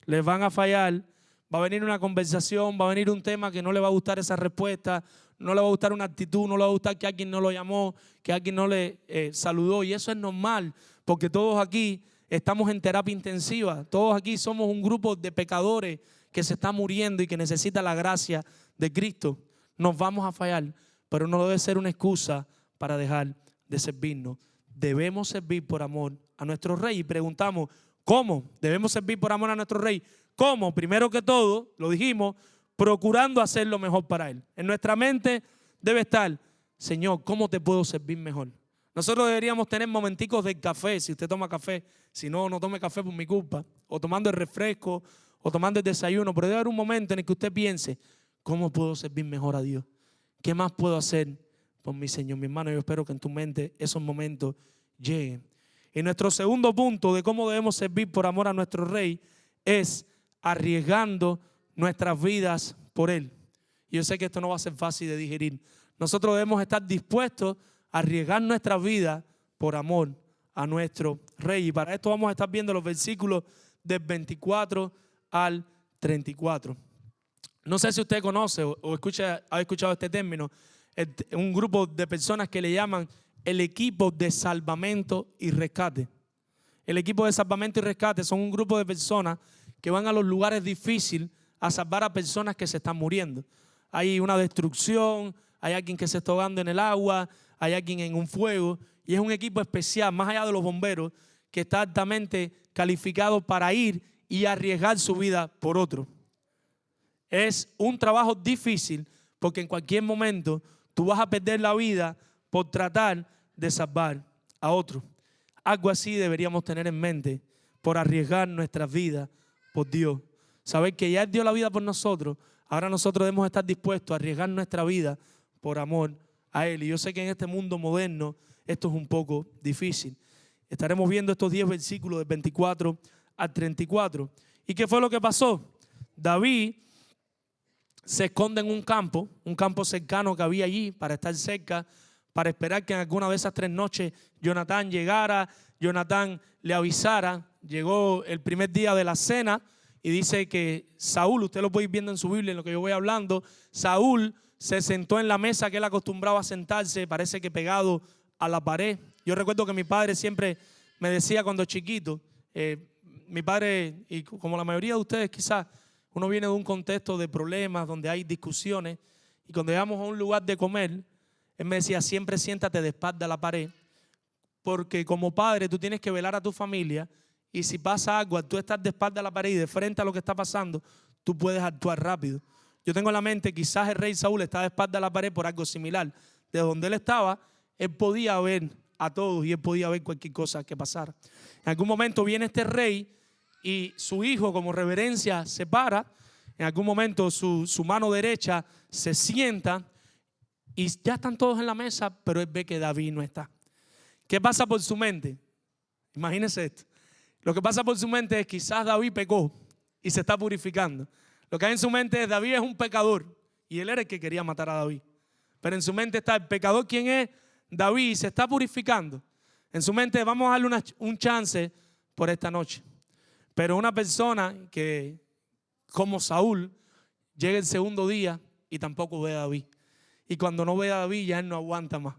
les van a fallar. Va a venir una conversación, va a venir un tema que no le va a gustar esa respuesta, no le va a gustar una actitud, no le va a gustar que alguien no lo llamó, que alguien no le saludó. Y eso es normal, porque todos aquí estamos en terapia intensiva. Todos aquí somos un grupo de pecadores que se está muriendo y que necesita la gracia de Cristo. Nos vamos a fallar, pero no debe ser una excusa para dejar de servirnos. Debemos servir por amor a nuestro Rey. Y preguntamos, ¿cómo debemos servir por amor a nuestro Rey? ¿Cómo? Primero que todo, lo dijimos, procurando hacer lo mejor para Él. En nuestra mente debe estar, Señor, ¿cómo te puedo servir mejor? Nosotros deberíamos tener momenticos de café, si usted toma café. Si no, no tome café por mi culpa. O tomando el refresco, o tomando el desayuno. Pero debe haber un momento en el que usted piense, ¿cómo puedo servir mejor a Dios? ¿Qué más puedo hacer por mi Señor? Mi hermano, yo espero que en tu mente esos momentos lleguen. Y nuestro segundo punto de cómo debemos servir por amor a nuestro Rey es arriesgando nuestras vidas por Él. Y yo sé que esto no va a ser fácil de digerir. Nosotros debemos estar dispuestos a arriesgar nuestras vidas por amor a nuestro Rey. Y para esto vamos a estar viendo los versículos del 24 al 34. No sé si usted conoce o ha escuchado este término, un grupo de personas que le llaman el equipo de salvamento y rescate. El equipo de salvamento y rescate son un grupo de personas que van a los lugares difíciles a salvar a personas que se están muriendo. Hay una destrucción, hay alguien que se está ahogando en el agua, hay alguien en un fuego, y es un equipo especial, más allá de los bomberos, que está altamente calificado para ir y arriesgar su vida por otro. Es un trabajo difícil porque en cualquier momento tú vas a perder la vida por tratar de salvar a otro. Algo así deberíamos tener en mente por arriesgar nuestras vidas por Dios. Saber que ya Él dio la vida por nosotros, ahora nosotros debemos estar dispuestos a arriesgar nuestra vida por amor a Él. Y yo sé que en este mundo moderno esto es un poco difícil. Estaremos viendo estos 10 versículos del 24 al 34. ¿Y qué fue lo que pasó? David se esconde en un campo cercano que había allí para estar cerca, para esperar que en alguna de esas 3 noches Jonatán llegara, Jonatán le avisara. Llegó el primer día de la cena y dice que Saúl, usted lo puede ir viendo en su Biblia en lo que yo voy hablando, Saúl se sentó en la mesa que él acostumbraba a sentarse, parece que pegado a la pared. Yo recuerdo que mi padre siempre me decía cuando chiquito, mi padre, y como la mayoría de ustedes quizás, uno viene de un contexto de problemas donde hay discusiones, y cuando llegamos a un lugar de comer, él me decía, siempre siéntate de espalda a la pared, porque como padre tú tienes que velar a tu familia, y si pasa algo, al tú estar de espalda a la pared y de frente a lo que está pasando, tú puedes actuar rápido. Yo tengo en la mente, quizás el rey Saúl estaba de espalda a la pared por algo similar. De donde él estaba, él podía ver a todos y él podía ver cualquier cosa que pasara. En algún momento viene este rey y su hijo, como reverencia, se para. En algún momento su mano derecha se sienta y ya están todos en la mesa, pero él ve que David no está. ¿Qué pasa por su mente? Imagínense esto. Lo que pasa por su mente es quizás David pecó y se está purificando. Lo que hay en su mente es David es un pecador y él era el que quería matar a David. Pero en su mente está el pecador, ¿quién es? David, se está purificando. En su mente vamos a darle un chance por esta noche. Pero una persona que, como Saúl, llega el segundo día y tampoco ve a David. Y cuando no ve a David ya él no aguanta más.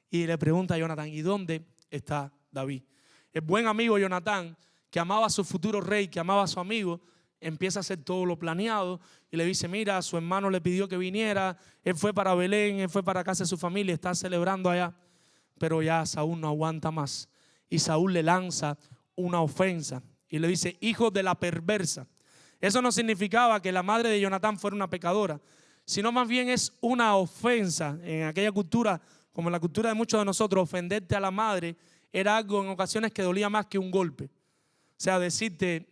Y le pregunta a Jonatán, ¿y dónde está David? El buen amigo Jonatán, que amaba a su futuro rey, que amaba a su amigo, empieza a hacer todo lo planeado y le dice, mira, su hermano le pidió que viniera, él fue para Belén, él fue para casa de su familia, está celebrando allá, pero ya Saúl no aguanta más y Saúl le lanza una ofensa y le dice, hijo de la perversa. Eso no significaba que la madre de Jonatán fuera una pecadora, sino más bien es una ofensa. En aquella cultura, como en la cultura de muchos de nosotros, ofenderte a la madre era algo en ocasiones que dolía más que un golpe. O sea, decirte,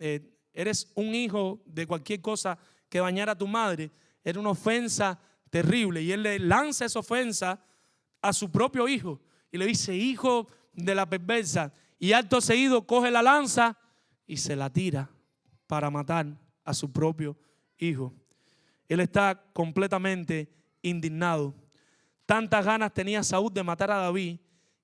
eres un hijo de cualquier cosa que dañara a tu madre, era una ofensa terrible. Y él le lanza esa ofensa a su propio hijo y le dice, hijo de la perversa. Y acto seguido coge la lanza y se la tira para matar a su propio hijo. Él está completamente indignado. Tantas ganas tenía Saúl de matar a David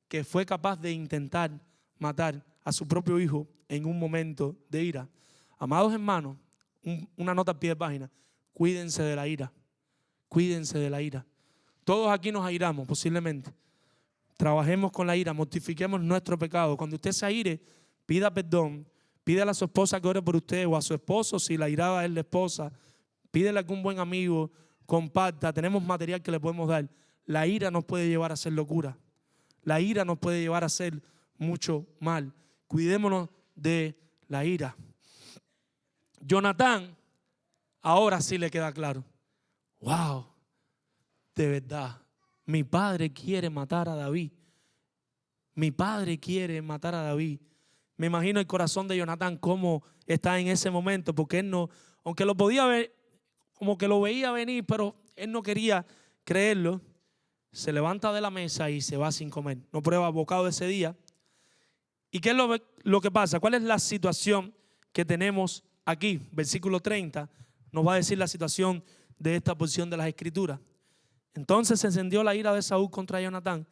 que fue capaz de intentar matar a su propio hijo en un momento de ira. Amados hermanos, una nota al pie de página: cuídense de la ira, cuídense de la ira. Todos aquí nos airamos posiblemente. Trabajemos con la ira, mortifiquemos nuestro pecado. Cuando usted se aire, pida perdón, pídele a su esposa que ore por usted, o a su esposo si la irada es la esposa. Pídele a algún buen amigo, comparta. Tenemos material que le podemos dar. La ira nos puede llevar a hacer locura. La ira nos puede llevar a hacer mucho mal. Cuidémonos de la ira. Jonatán, ahora sí le queda claro. Wow, de verdad, mi padre quiere matar a David. Mi padre quiere matar a David. Me imagino el corazón de Jonatán cómo está en ese momento, porque él no, aunque lo podía ver, como que lo veía venir, pero él no quería creerlo. Se levanta de la mesa y se va sin comer. No prueba bocado ese día. ¿Y qué es lo que pasa? ¿Cuál es la situación que tenemos aquí? Versículo 30 nos va a decir la situación de esta porción de las Escrituras. Entonces se encendió la ira de Saúl contra Jonatán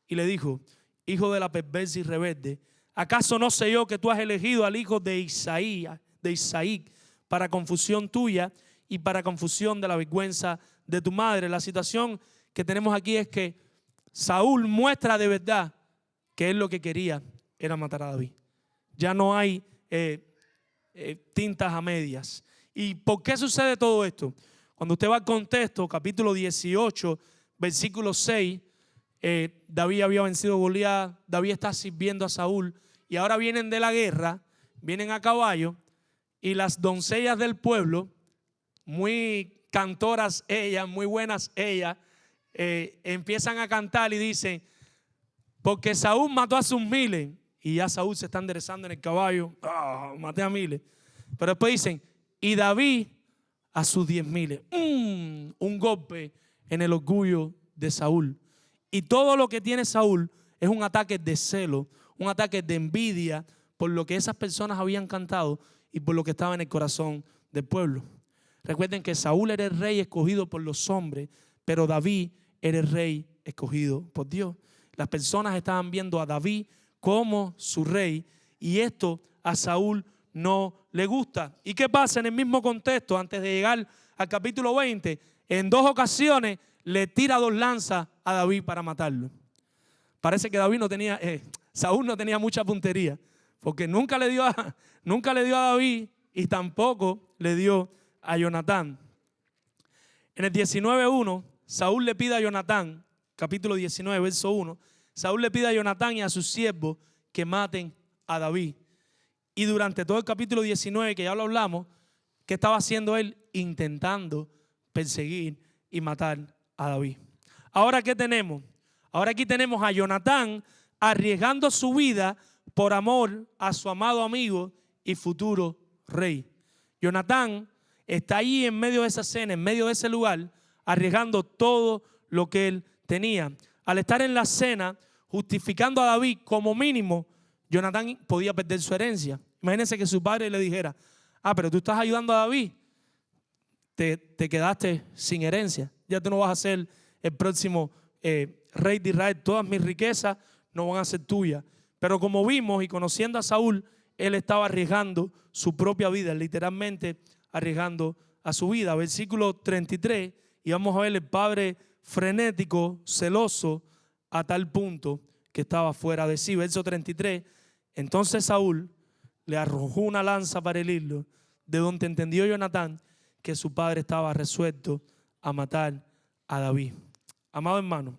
y le dijo: hijo de la perversa y rebelde, ¿acaso no sé yo que tú has elegido al hijo de Isaí para confusión tuya y para confusión de la vergüenza de tu madre? La situación que tenemos aquí es que Saúl muestra de verdad que él lo que quería era matar a David. Ya no hay tintas a medias. ¿Y por qué sucede todo esto? Cuando usted va al contexto, capítulo 18, versículo 6, David había vencido a Goliat, David está sirviendo a Saúl y ahora vienen de la guerra, vienen a caballo y las doncellas del pueblo, muy cantoras ellas, muy buenas ellas, empiezan a cantar y dicen: porque Saúl mató a sus miles. Y ya Saúl se está enderezando en el caballo. Maté a miles. Pero después dicen: y David a sus 10,000. Un golpe en el orgullo de Saúl. Y todo lo que tiene Saúl es un ataque de celo, un ataque de envidia por lo que esas personas habían cantado y por lo que estaba en el corazón del pueblo. Recuerden que Saúl era el rey escogido por los hombres, pero David era el rey escogido por Dios. Las personas estaban viendo a David como su rey y esto a Saúl no le gusta. ¿Y qué pasa en el mismo contexto? Antes de llegar al capítulo 20, en 2 ocasiones le tira 2 lanzas a David para matarlo. Parece que Saúl no tenía mucha puntería, porque nunca le dio a David y tampoco le dio a Jonatán. En el 19:1, Saúl le pide a Jonatán, capítulo 19, verso 1, Saúl le pide a Jonatán y a sus siervos que maten a David. Y durante todo el capítulo 19, que ya lo hablamos, ¿qué estaba haciendo él? Intentando perseguir y matar a David. Ahora, ¿qué tenemos? Ahora aquí tenemos a Jonatán arriesgando su vida por amor a su amado amigo y futuro rey. Jonatán está ahí en medio de esa escena, en medio de ese lugar, arriesgando todo lo que él tenía. Al estar en la cena, justificando a David como mínimo, Jonatán podía perder su herencia. Imagínense que su padre le dijera: pero tú estás ayudando a David, te quedaste sin herencia, ya tú no vas a ser el próximo rey de Israel, todas mis riquezas no van a ser tuyas. Pero como vimos y conociendo a Saúl, él estaba arriesgando su propia vida, literalmente arriesgando a su vida. Versículo 33, y vamos a ver el padre frenético, celoso, a tal punto que estaba fuera de sí. Verso 33, entonces Saúl le arrojó una lanza para herirlo, de donde entendió Jonatán que su padre estaba resuelto a matar a David. Amado hermano,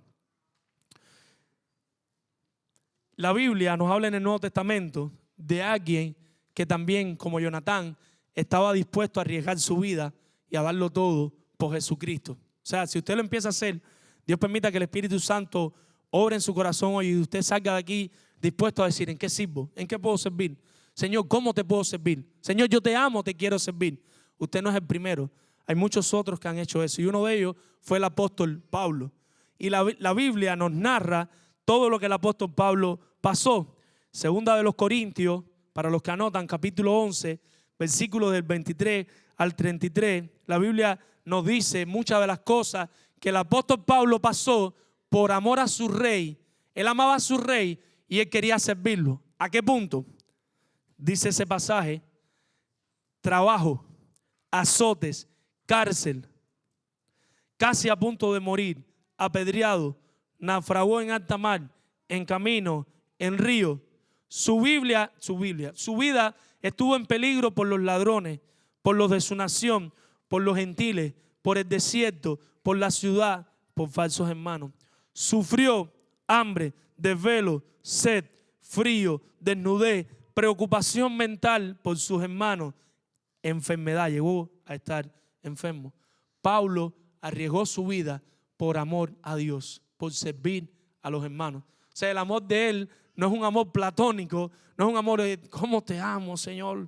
la Biblia nos habla en el Nuevo Testamento de alguien que también, como Jonatán, estaba dispuesto a arriesgar su vida y a darlo todo por Jesucristo. O sea, si usted lo empieza a hacer, Dios permita que el Espíritu Santo obre en su corazón hoy y usted salga de aquí dispuesto a decir: ¿en qué sirvo? ¿En qué puedo servir? Señor, ¿cómo te puedo servir? Señor, yo te amo, te quiero servir. Usted no es el primero. Hay muchos otros que han hecho eso y uno de ellos fue el apóstol Pablo. Y la Biblia nos narra todo lo que el apóstol Pablo pasó. Segunda de los Corintios, para los que anotan, capítulo 11, versículos del 23 al 33, la Biblia nos dice muchas de las cosas que el apóstol Pablo pasó por amor a su rey Él amaba a su rey y él quería servirlo. ¿A qué punto? Dice ese pasaje: trabajo, azotes, cárcel, casi a punto de morir, apedreado, naufragó en alta mar, en camino, en río. Su vida estuvo en peligro por los ladrones, por los de su nación, por los gentiles, por el desierto, por la ciudad, por falsos hermanos. Sufrió hambre, desvelo, sed, frío, desnudez, preocupación mental por sus hermanos, enfermedad, llegó a estar enfermo. Pablo arriesgó su vida por amor a Dios, por servir a los hermanos. O sea, el amor de él no es un amor platónico, no es un amor de ¿cómo te amo, Señor?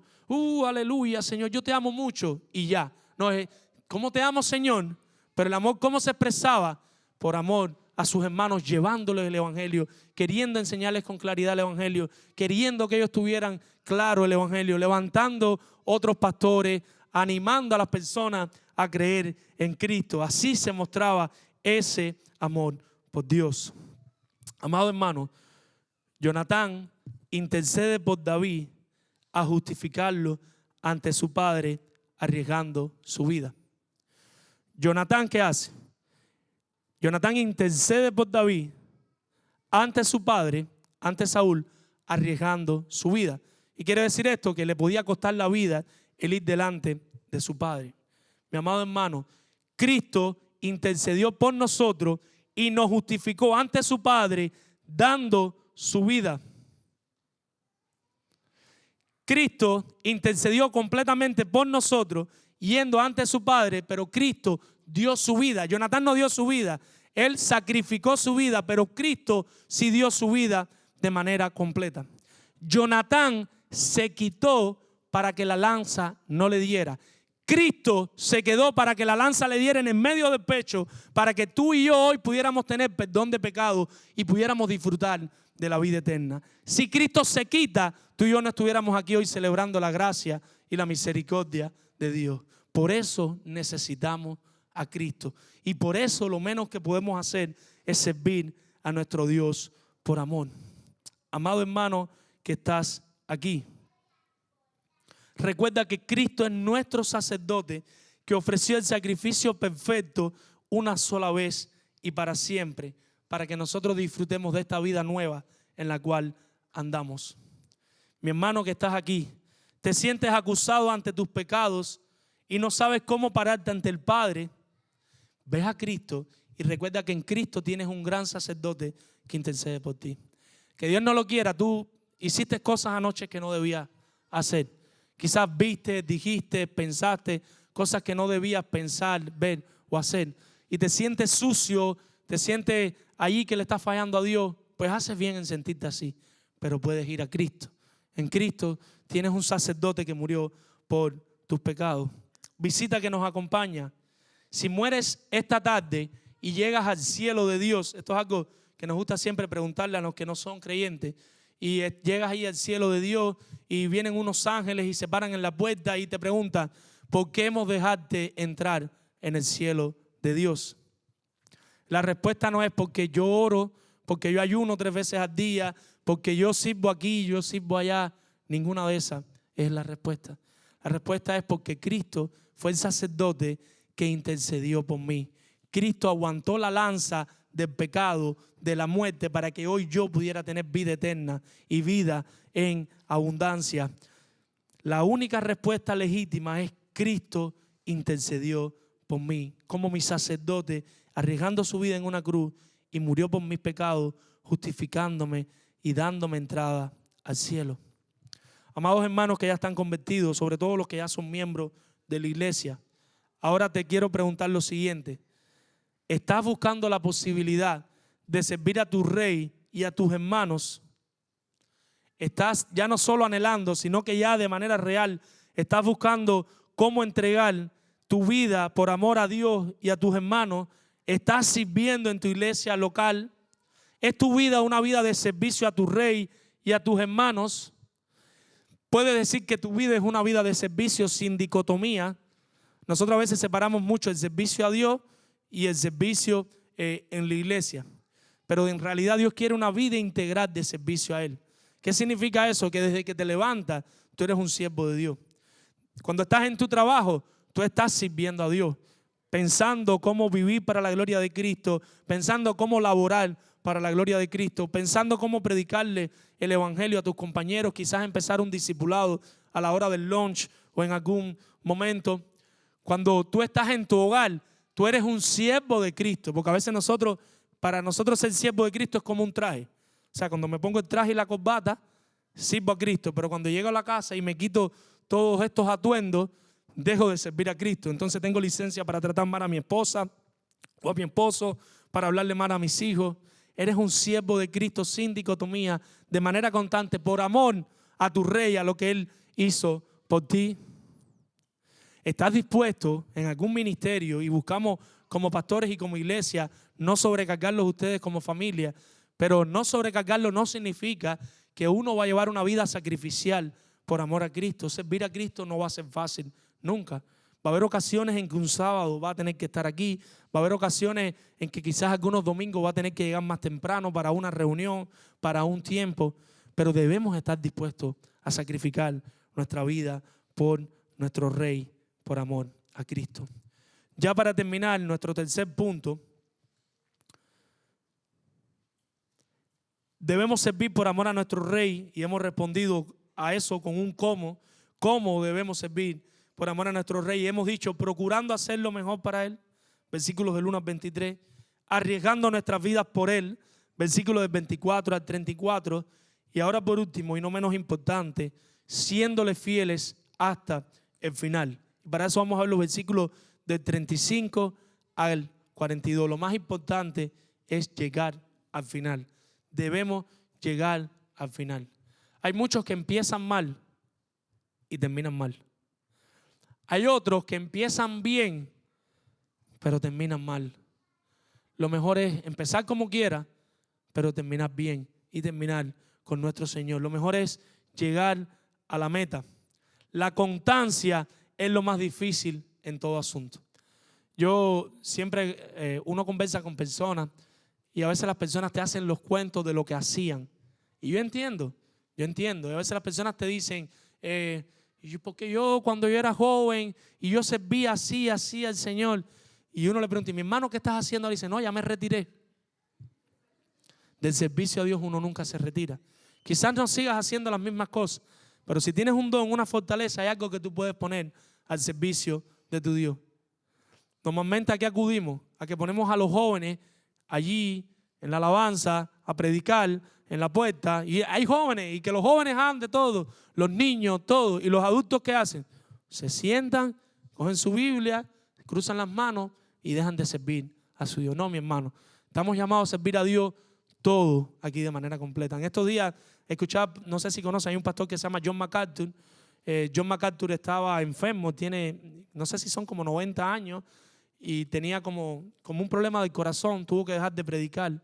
Aleluya, Señor, yo te amo mucho y ya. No, es ¿cómo te amo, Señor? Pero el amor, ¿cómo se expresaba? Por amor a sus hermanos, llevándoles el evangelio, queriendo enseñarles con claridad el evangelio, queriendo que ellos tuvieran claro el evangelio, levantando otros pastores, animando a las personas a creer en Cristo. Así se mostraba ese amor por Dios. Amado hermano, Jonatán intercede por David a justificarlo ante su padre, arriesgando su vida. Jonatán, ¿qué hace? Jonatán intercede por David ante su padre, ante Saúl, arriesgando su vida. Y quiere decir esto, que le podía costar la vida el ir delante de su padre. Mi amado hermano, Cristo intercedió por nosotros y nos justificó ante su Padre dando su vida. Cristo intercedió completamente por nosotros yendo ante su Padre, pero Cristo dio su vida. Jonatán no dio su vida, él sacrificó su vida, pero Cristo sí dio su vida de manera completa. Jonatán se quitó para que la lanza no le diera. Cristo se quedó para que la lanza le diera en el medio del pecho, para que tú y yo hoy pudiéramos tener perdón de pecado y pudiéramos disfrutar de la vida eterna. Si Cristo se quita, tú y yo no estuviéramos aquí hoy celebrando la gracia y la misericordia de Dios. Por eso necesitamos a Cristo y por eso lo menos que podemos hacer es servir a nuestro Dios por amor. Amado hermano que estás aquí, recuerda que Cristo es nuestro sacerdote que ofreció el sacrificio perfecto una sola vez y para siempre, para que nosotros disfrutemos de esta vida nueva en la cual andamos. Mi hermano que estás aquí, te sientes acusado ante tus pecados y no sabes cómo pararte ante el Padre. Ve a Cristo y recuerda que en Cristo tienes un gran sacerdote que intercede por ti. Que Dios no lo quiera, tú hiciste cosas anoche que no debías hacer. Quizás viste, dijiste, pensaste cosas que no debías pensar, ver o hacer. Y te sientes sucio, te sientes allí que le estás fallando a Dios. Pues haces bien en sentirte así, pero puedes ir a Cristo. En Cristo tienes un sacerdote que murió por tus pecados. Visita que nos acompaña. Si mueres esta tarde y llegas al cielo de Dios, esto es algo que nos gusta siempre preguntarle a los que no son creyentes, y llegas ahí al cielo de Dios y vienen unos ángeles y se paran en la puerta y te preguntan, ¿por qué hemos dejarte entrar en el cielo de Dios? La respuesta no es porque yo oro, porque yo ayuno 3 veces al día, porque yo sirvo aquí, yo sirvo allá. Ninguna de esas es la respuesta. La respuesta es porque Cristo fue el sacerdote que intercedió por mí. Cristo aguantó la lanza del pecado, de la muerte, para que hoy yo pudiera tener vida eterna y vida en abundancia. La única respuesta legítima es Cristo intercedió por mí, como mi sacerdote, arriesgando su vida en una cruz y murió por mis pecados, justificándome y dándome entrada al cielo. Amados hermanos que ya están convertidos, sobre todo los que ya son miembros de la iglesia, ahora te quiero preguntar lo siguiente. ¿Estás buscando la posibilidad de servir a tu rey y a tus hermanos? ¿Estás ya no solo anhelando, sino que ya de manera real estás buscando cómo entregar tu vida por amor a Dios y a tus hermanos? ¿Estás sirviendo en tu iglesia local? ¿Es tu vida una vida de servicio a tu rey y a tus hermanos? Puedes decir que tu vida es una vida de servicio sin dicotomía. Nosotros a veces separamos mucho el servicio a Dios y el servicio en la iglesia. pero en realidad Dios quiere una vida integral de servicio a Él. ¿Qué significa eso? Que desde que te levantas, tú eres un siervo de Dios. Cuando estás en tu trabajo, tú estás sirviendo a Dios, pensando cómo vivir para la gloria de Cristo, pensando cómo laborar para la gloria de Cristo, pensando cómo predicarle el evangelio a tus compañeros, quizás empezar un discipulado a la hora del lunch o en algún momento. Cuando tú estás en tu hogar, tú eres un siervo de Cristo, porque a veces para nosotros ser siervo de Cristo es como un traje. O sea, cuando me pongo el traje y la corbata, sirvo a Cristo, pero cuando llego a la casa y me quito todos estos atuendos, dejo de servir a Cristo. Entonces tengo licencia para tratar mal a mi esposa o a mi esposo, para hablarle mal a mis hijos. Eres un siervo de Cristo sin dicotomía, de manera constante, por amor a tu rey, a lo que Él hizo por ti. ¿Estás dispuesto en algún ministerio? Y buscamos como pastores y como iglesia no sobrecargarlos ustedes como familia, pero no sobrecargarlos no significa que uno va a llevar una vida sacrificial por amor a Cristo. Servir a Cristo no va a ser fácil, nunca. Va a haber ocasiones en que un sábado va a tener que estar aquí. Va a haber ocasiones en que quizás algunos domingos va a tener que llegar más temprano para una reunión, para un tiempo. Pero debemos estar dispuestos a sacrificar nuestra vida por nuestro Rey, por amor a Cristo. Ya para terminar, nuestro tercer punto. Debemos servir por amor a nuestro Rey y hemos respondido a eso con un cómo. ¿Cómo debemos servir por amor a nuestro Rey? Y hemos dicho, procurando hacer lo mejor para Él, versículos del 1 al 23, arriesgando nuestras vidas por Él, versículos del 24 al 34, y ahora por último y no menos importante, siéndole fieles hasta el final. Y para eso vamos a ver los versículos del 35 al 42. Lo más importante es llegar al final. Debemos llegar al final. Hay muchos que empiezan mal y terminan mal. Hay otros que empiezan bien, pero terminan mal. Lo mejor es empezar como quiera, pero terminar bien y terminar con nuestro Señor. Lo mejor es llegar a la meta. La constancia es lo más difícil en todo asunto. Yo siempre, uno conversa con personas y a veces las personas te hacen los cuentos de lo que hacían. Y yo entiendo. Y a veces las personas te dicen, porque yo cuando yo era joven y yo servía así al Señor. Y uno le pregunta, ¿y mi hermano qué estás haciendo? Le dice, no, ya me retiré. Del servicio a Dios uno nunca se retira. Quizás no sigas haciendo las mismas cosas, pero si tienes un don, una fortaleza, hay algo que tú puedes poner al servicio de tu Dios. Normalmente aquí acudimos a que ponemos a los jóvenes allí en la alabanza a predicar en la puerta, y hay jóvenes, y que los jóvenes hagan de todo, los niños, todo, y los adultos ¿qué hacen? Se sientan, cogen su Biblia, cruzan las manos y dejan de servir a su Dios. No, mi hermano, estamos llamados a servir a Dios todo aquí de manera completa. En estos días escuchaba, no sé si conocen, hay un pastor que se llama John MacArthur. John MacArthur estaba enfermo, tiene, no sé si son como 90 años, y tenía como un problema del corazón, tuvo que dejar de predicar,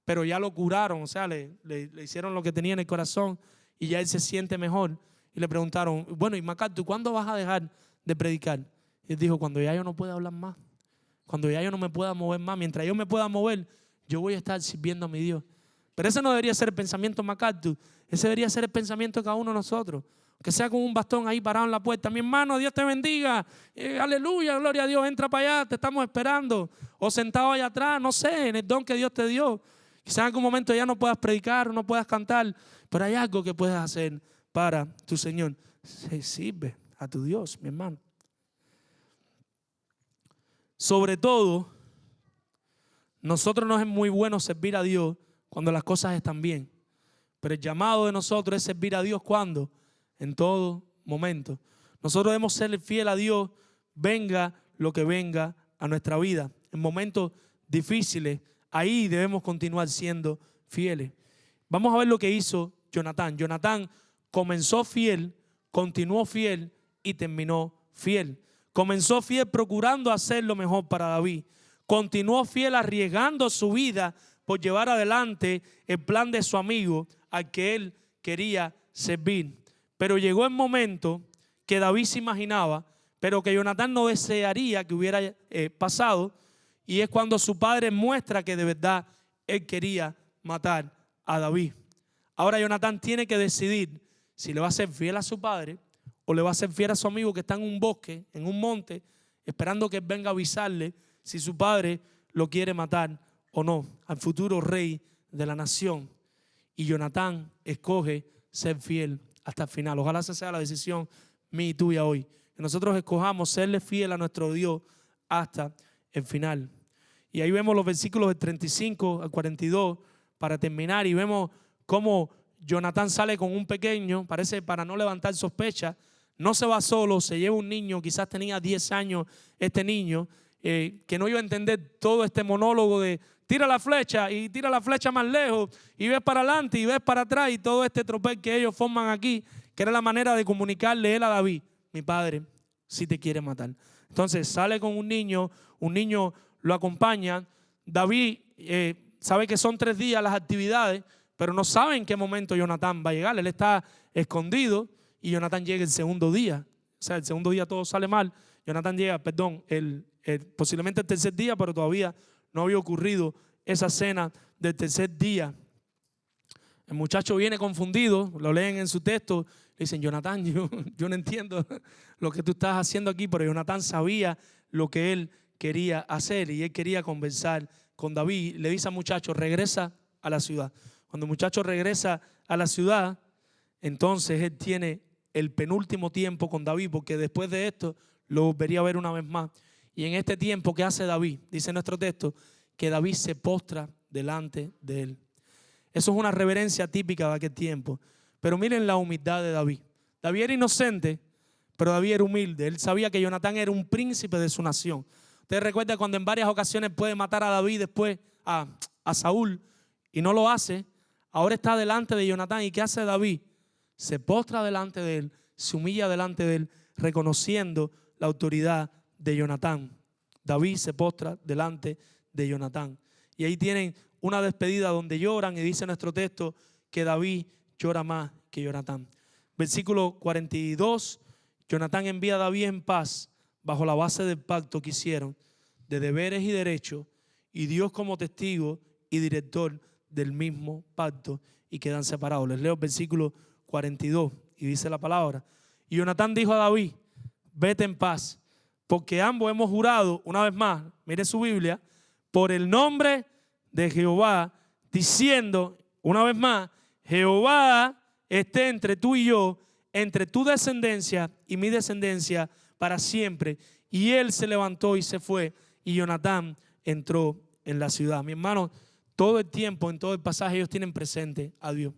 pero ya lo curaron, o sea, le hicieron lo que tenía en el corazón y ya él se siente mejor. Y le preguntaron, bueno, y MacArthur, ¿cuándo vas a dejar de predicar? Y él dijo, cuando ya yo no pueda hablar más, cuando ya yo no me pueda mover más, mientras yo me pueda mover, yo voy a estar sirviendo a mi Dios. Pero ese no debería ser el pensamiento de MacArthur, ese debería ser el pensamiento de cada uno de nosotros. Que sea con un bastón ahí parado en la puerta. Mi hermano, Dios te bendiga. Aleluya, gloria a Dios. Entra para allá, te estamos esperando. O sentado allá atrás, no sé, en el don que Dios te dio. Quizás en algún momento ya no puedas predicar o no puedas cantar, pero hay algo que puedes hacer para tu Señor. Se sirve a tu Dios, mi hermano. Sobre todo, nosotros nos es muy bueno servir a Dios cuando las cosas están bien. Pero el llamado de nosotros es servir a Dios cuando, en todo momento. Nosotros debemos ser fiel a Dios, venga lo que venga a nuestra vida. En momentos difíciles, ahí debemos continuar siendo fieles. Vamos a ver lo que hizo Jonatán. Jonatán comenzó fiel, continuó fiel y terminó fiel. Comenzó fiel procurando hacer lo mejor para David. Continuó fiel arriesgando su vida por llevar adelante el plan de su amigo al que él quería servir. Pero llegó el momento que David se imaginaba, pero que Jonatán no desearía que hubiera pasado, y es cuando su padre muestra que de verdad él quería matar a David. Ahora Jonatán tiene que decidir si le va a ser fiel a su padre o le va a ser fiel a su amigo que está en un bosque, en un monte, esperando que él venga a avisarle si su padre lo quiere matar o no, al futuro rey de la nación. Y Jonatán escoge ser fiel hasta el final. Ojalá esa sea la decisión mía y tuya hoy. Que nosotros escojamos serle fiel a nuestro Dios hasta el final. Y ahí vemos los versículos del 35 al 42 para terminar. Y vemos cómo Jonatán sale con un pequeño, parece para no levantar sospecha. No se va solo, se lleva un niño, quizás tenía 10 años este niño, que no iba a entender todo este monólogo de tira la flecha y tira la flecha más lejos y ves para adelante y ves para atrás y todo este tropel que ellos forman aquí, que era la manera de comunicarle él a David: mi padre sí te quiere matar. Entonces sale con un niño lo acompaña. David sabe que son 3 días las actividades, pero no sabe en qué momento Jonatán va a llegar. Él está escondido y Jonatán llega el segundo día. O sea, el segundo día todo sale mal. Jonatán llega, posiblemente el tercer día, pero todavía no había ocurrido esa cena del tercer día. El muchacho viene confundido, lo leen en su texto, le dicen: Jonatán, yo no entiendo lo que tú estás haciendo aquí, pero Jonatán sabía lo que él quería hacer y él quería conversar con David. Le dice al muchacho: regresa a la ciudad. Cuando el muchacho regresa a la ciudad, entonces él tiene el penúltimo tiempo con David, porque después de esto lo volvería a ver una vez más. Y en este tiempo, ¿qué hace David? Dice nuestro texto que David se postra delante de él. Eso es una reverencia típica de aquel tiempo. Pero miren la humildad de David. David era inocente, pero David era humilde. Él sabía que Jonatán era un príncipe de su nación. Ustedes recuerdan cuando en varias ocasiones puede matar a David después a Saúl y no lo hace. Ahora está delante de Jonatán. ¿Y qué hace David? Se postra delante de él, se humilla delante de él, reconociendo la autoridad de Jonatán. David se postra delante de Jonatán. Y ahí tienen una despedida donde lloran, y dice nuestro texto que David llora más que Jonatán. Versículo 42, Jonatán envía a David en paz bajo la base del pacto que hicieron de deberes y derechos, y Dios como testigo y director del mismo pacto, y quedan separados. Les leo el versículo 42 y dice la palabra: y Jonatán dijo a David: vete en paz, porque ambos hemos jurado, una vez más, mire su Biblia, por el nombre de Jehová, diciendo, una vez más, Jehová esté entre tú y yo, entre tu descendencia y mi descendencia para siempre. Y él se levantó y se fue, y Jonatán entró en la ciudad. Mi hermano, todo el tiempo, en todo el pasaje, ellos tienen presente a Dios.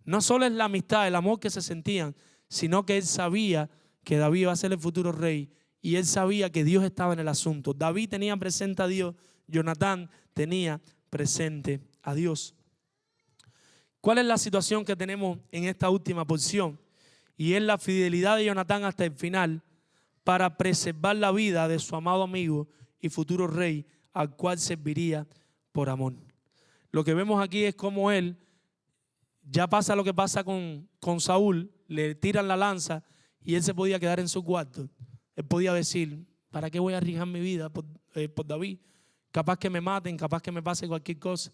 No solo es la amistad, el amor que se sentían, sino que él sabía que David iba a ser el futuro rey, y él sabía que Dios estaba en el asunto. David tenía presente a Dios, Jonatán tenía presente a Dios. ¿Cuál es la situación que tenemos en esta última porción? Y es la fidelidad de Jonatán hasta el final para preservar la vida de su amado amigo y futuro rey, al cual serviría por amor. Lo que vemos aquí es cómo él, ya pasa lo que pasa con Saúl, le tiran la lanza y él se podía quedar en su cuarto. Él podía decir: ¿para qué voy a arriesgar mi vida por David? Capaz que me maten, capaz que me pase cualquier cosa.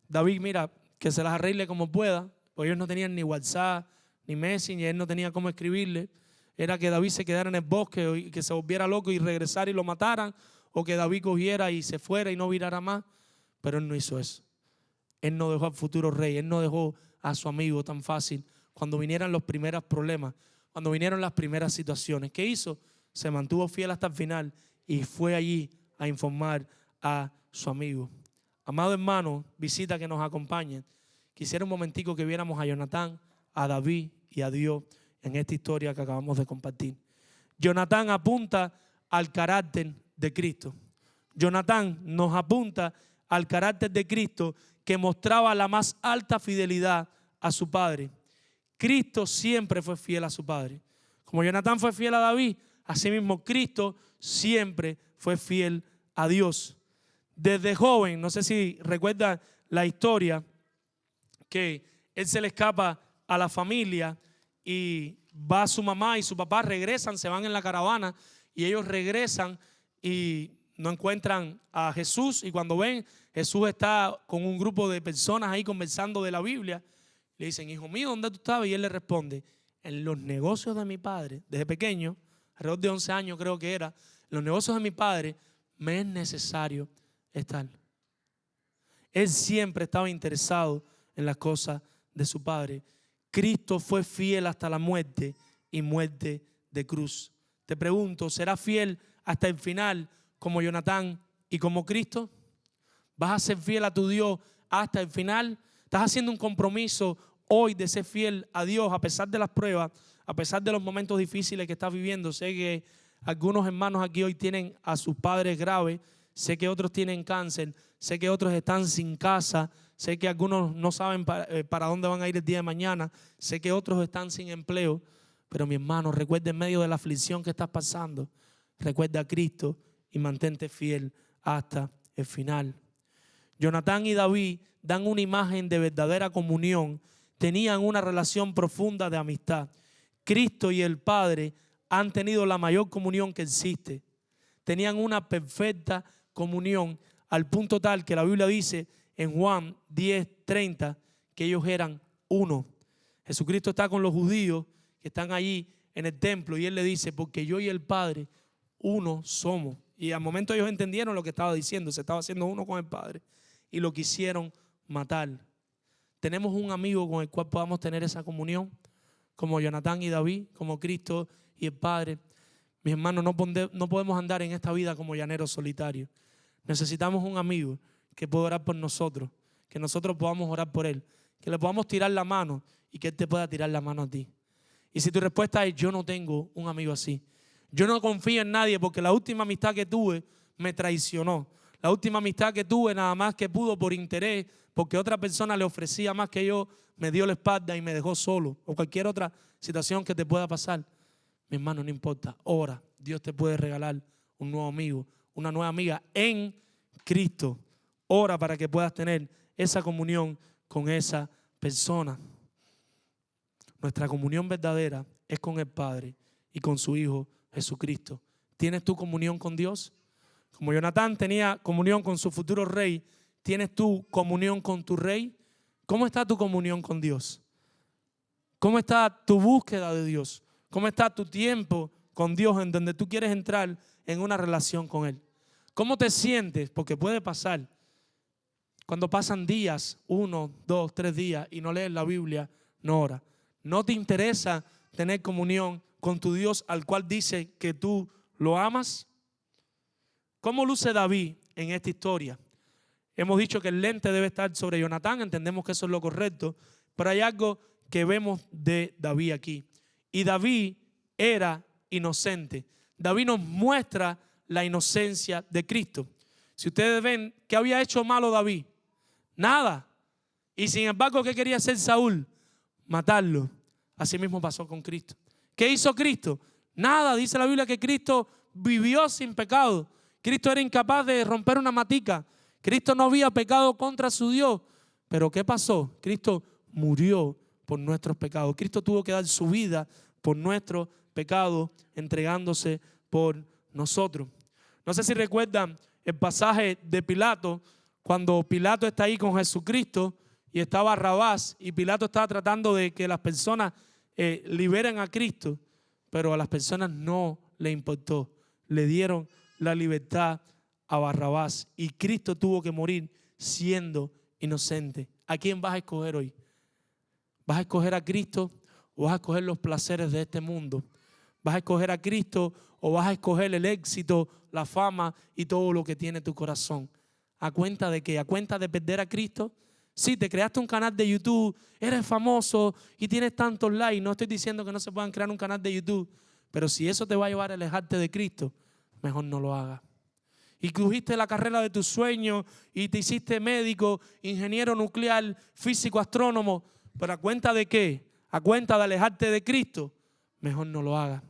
David, mira, que se las arregle como pueda, porque ellos no tenían ni WhatsApp, ni Messenger, él no tenía cómo escribirle. Era que David se quedara en el bosque y que se volviera loco y regresara y lo mataran, o que David cogiera y se fuera y no virara más. Pero él no hizo eso. Él no dejó al futuro rey, él no dejó a su amigo tan fácil. Cuando vinieran los primeros problemas, cuando vinieron las primeras situaciones, ¿qué hizo? Se mantuvo fiel hasta el final y fue allí a informar a su amigo. Amado hermano, visita que nos acompañen. Quisiera un momentico que viéramos a Jonatán, a David y a Dios en esta historia que acabamos de compartir. Jonatán apunta al carácter de Cristo. Jonatán nos apunta al carácter de Cristo, que mostraba la más alta fidelidad a su padre. Cristo siempre fue fiel a su padre. Como Jonatán fue fiel a David, asimismo Cristo siempre fue fiel a Dios. Desde joven, no sé si recuerdan la historia, que él se le escapa a la familia y va su mamá y su papá, regresan, se van en la caravana y ellos regresan y no encuentran a Jesús y cuando ven, Jesús está con un grupo de personas ahí conversando de la Biblia. Le dicen, hijo mío, ¿dónde tú estabas? Y él le responde, en los negocios de mi padre, desde pequeño, alrededor de 11 años creo que era, en los negocios de mi padre me es necesario estar. Él siempre estaba interesado en las cosas de su padre. Cristo fue fiel hasta la muerte y muerte de cruz. Te pregunto, ¿serás fiel hasta el final como Jonatán y como Cristo? ¿Vas a ser fiel a tu Dios hasta el final? ¿Estás haciendo un compromiso hoy de ser fiel a Dios a pesar de las pruebas, a pesar de los momentos difíciles que estás viviendo? Sé que algunos hermanos aquí hoy tienen a sus padres graves, sé que otros tienen cáncer, sé que otros están sin casa, sé que algunos no saben para dónde van a ir el día de mañana, sé que otros están sin empleo, pero mi hermano, recuerda en medio de la aflicción que estás pasando, recuerda a Cristo y mantente fiel hasta el final. Jonatán y David dan una imagen de verdadera comunión, tenían una relación profunda de amistad. Cristo y el Padre han tenido la mayor comunión que existe. Tenían una perfecta comunión al punto tal que la Biblia dice en Juan 10:30 que ellos eran uno. Jesucristo está con los judíos que están allí en el templo y Él le dice, porque yo y el Padre uno somos. Y al momento ellos entendieron lo que estaba diciendo, se estaba haciendo uno con el Padre y lo quisieron matar. Tenemos un amigo con el cual podamos tener esa comunión, como Jonatán y David, como Cristo y el Padre. Mis hermanos, no podemos andar en esta vida como llaneros solitarios. Necesitamos un amigo que pueda orar por nosotros, que nosotros podamos orar por él, que le podamos tirar la mano y que él te pueda tirar la mano a ti. Y si tu respuesta es, yo no tengo un amigo así, yo no confío en nadie porque la última amistad que tuve me traicionó, la última amistad que tuve nada más que pudo por interés, porque otra persona le ofrecía más que yo, me dio la espalda y me dejó solo, o cualquier otra situación que te pueda pasar, mi hermano, no importa, ora, Dios te puede regalar un nuevo amigo, una nueva amiga en Cristo. Ora para que puedas tener esa comunión con esa persona. Nuestra comunión verdadera es con el Padre y con su Hijo Jesucristo. ¿Tienes tu comunión con Dios? Como Jonatán tenía comunión con su futuro rey, ¿tienes tu comunión con tu rey? ¿Cómo está tu comunión con Dios? ¿Cómo está tu búsqueda de Dios? ¿Cómo está tu tiempo con Dios en donde tú quieres entrar en una relación con Él? ¿Cómo te sientes? Porque puede pasar. Cuando pasan días, 1, 2, 3 días y no lees la Biblia, no oras. ¿No te interesa tener comunión con tu Dios al cual dice que tú lo amas? ¿Cómo luce David en esta historia? Hemos dicho que el lente debe estar sobre Jonatán, entendemos que eso es lo correcto, pero hay algo que vemos de David aquí. Y David era inocente. David nos muestra la inocencia de Cristo. Si ustedes ven, ¿qué había hecho malo David? Nada. Y sin embargo, ¿qué quería hacer Saúl? Matarlo. Así mismo pasó con Cristo. ¿Qué hizo Cristo? Nada. Dice la Biblia que Cristo vivió sin pecado. Cristo era incapaz de romper una matica. Cristo no había pecado contra su Dios. Pero ¿qué pasó? Cristo murió por nuestros pecados. Cristo tuvo que dar su vida por nuestros pecados, entregándose por nosotros. No sé si recuerdan el pasaje de Pilato, cuando Pilato está ahí con Jesucristo y está Barrabás, y Pilato estaba tratando de que las personas liberen a Cristo, pero a las personas no le importó. Le dieron la libertad a Barrabás y Cristo tuvo que morir siendo inocente. ¿A quién vas a escoger hoy? ¿Vas a escoger a Cristo o vas a escoger los placeres de este mundo? ¿Vas a escoger a Cristo o vas a escoger el éxito, la fama y todo lo que tiene tu corazón? ¿A cuenta de qué? ¿A cuenta de perder a Cristo? Sí, te creaste un canal de YouTube, eres famoso y tienes tantos likes. No estoy diciendo que no se puedan crear un canal de YouTube, pero si eso te va a llevar a alejarte de Cristo, mejor no lo hagas. Y cogiste la carrera de tus sueños y te hiciste médico, ingeniero nuclear, físico, astrónomo, pero ¿a cuenta de qué? ¿A cuenta de alejarte de Cristo? Mejor no lo hagas.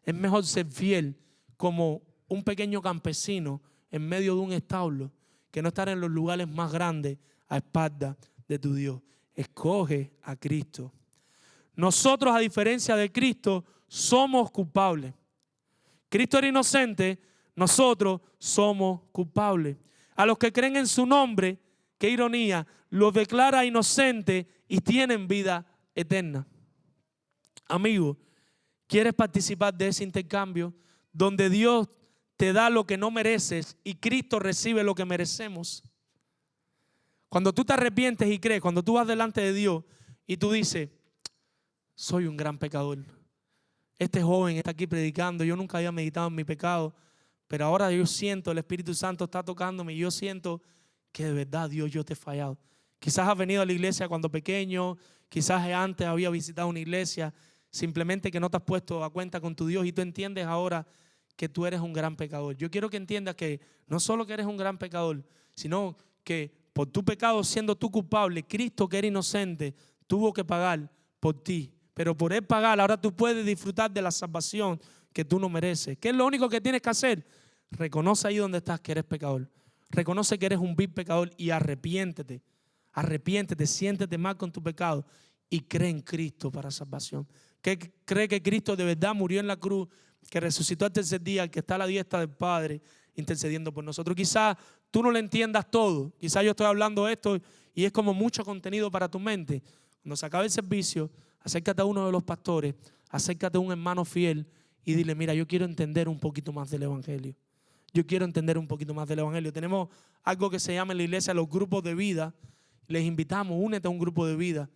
Es mejor ser fiel como un pequeño campesino en medio de un establo que no estar en los lugares más grandes a espaldas de tu Dios. Escoge a Cristo. Nosotros, a diferencia de Cristo, somos culpables. Cristo era inocente, nosotros somos culpables. A los que creen en su nombre, qué ironía, los declara inocentes y tienen vida eterna. Amigo, ¿quieres participar de ese intercambio donde Dios te da lo que no mereces y Cristo recibe lo que merecemos? Cuando tú te arrepientes y crees, cuando tú vas delante de Dios y tú dices, soy un gran pecador. Este joven está aquí predicando, yo nunca había meditado en mi pecado, pero ahora yo siento, el Espíritu Santo está tocándome y yo siento que de verdad, Dios, yo te he fallado. Quizás has venido a la iglesia cuando pequeño, quizás antes había visitado una iglesia, simplemente que no te has puesto a cuenta con tu Dios y tú entiendes ahora que tú eres un gran pecador. Yo quiero que entiendas que no solo que eres un gran pecador, sino que por tu pecado, siendo tú culpable, Cristo, que era inocente, tuvo que pagar por ti. Pero por Él pagar, ahora tú puedes disfrutar de la salvación que tú no mereces. ¿Qué es lo único que tienes que hacer? Reconoce ahí donde estás que eres pecador. Reconoce que eres un vil pecador y arrepiéntete. Arrepiéntete, siéntete mal con tu pecado y cree en Cristo para salvación. Cree que Cristo de verdad murió en la cruz, que resucitó al tercer día, que está a la diestra del Padre intercediendo por nosotros. Quizás tú no lo entiendas todo. Quizás yo estoy hablando esto y es como mucho contenido para tu mente. Cuando se acabe el servicio, acércate a uno de los pastores, acércate a un hermano fiel y dile, mira, yo quiero entender un poquito más del Evangelio. Yo quiero entender un poquito más del Evangelio. Tenemos algo que se llama en la iglesia los grupos de vida. Les invitamos, únete a un grupo de vida.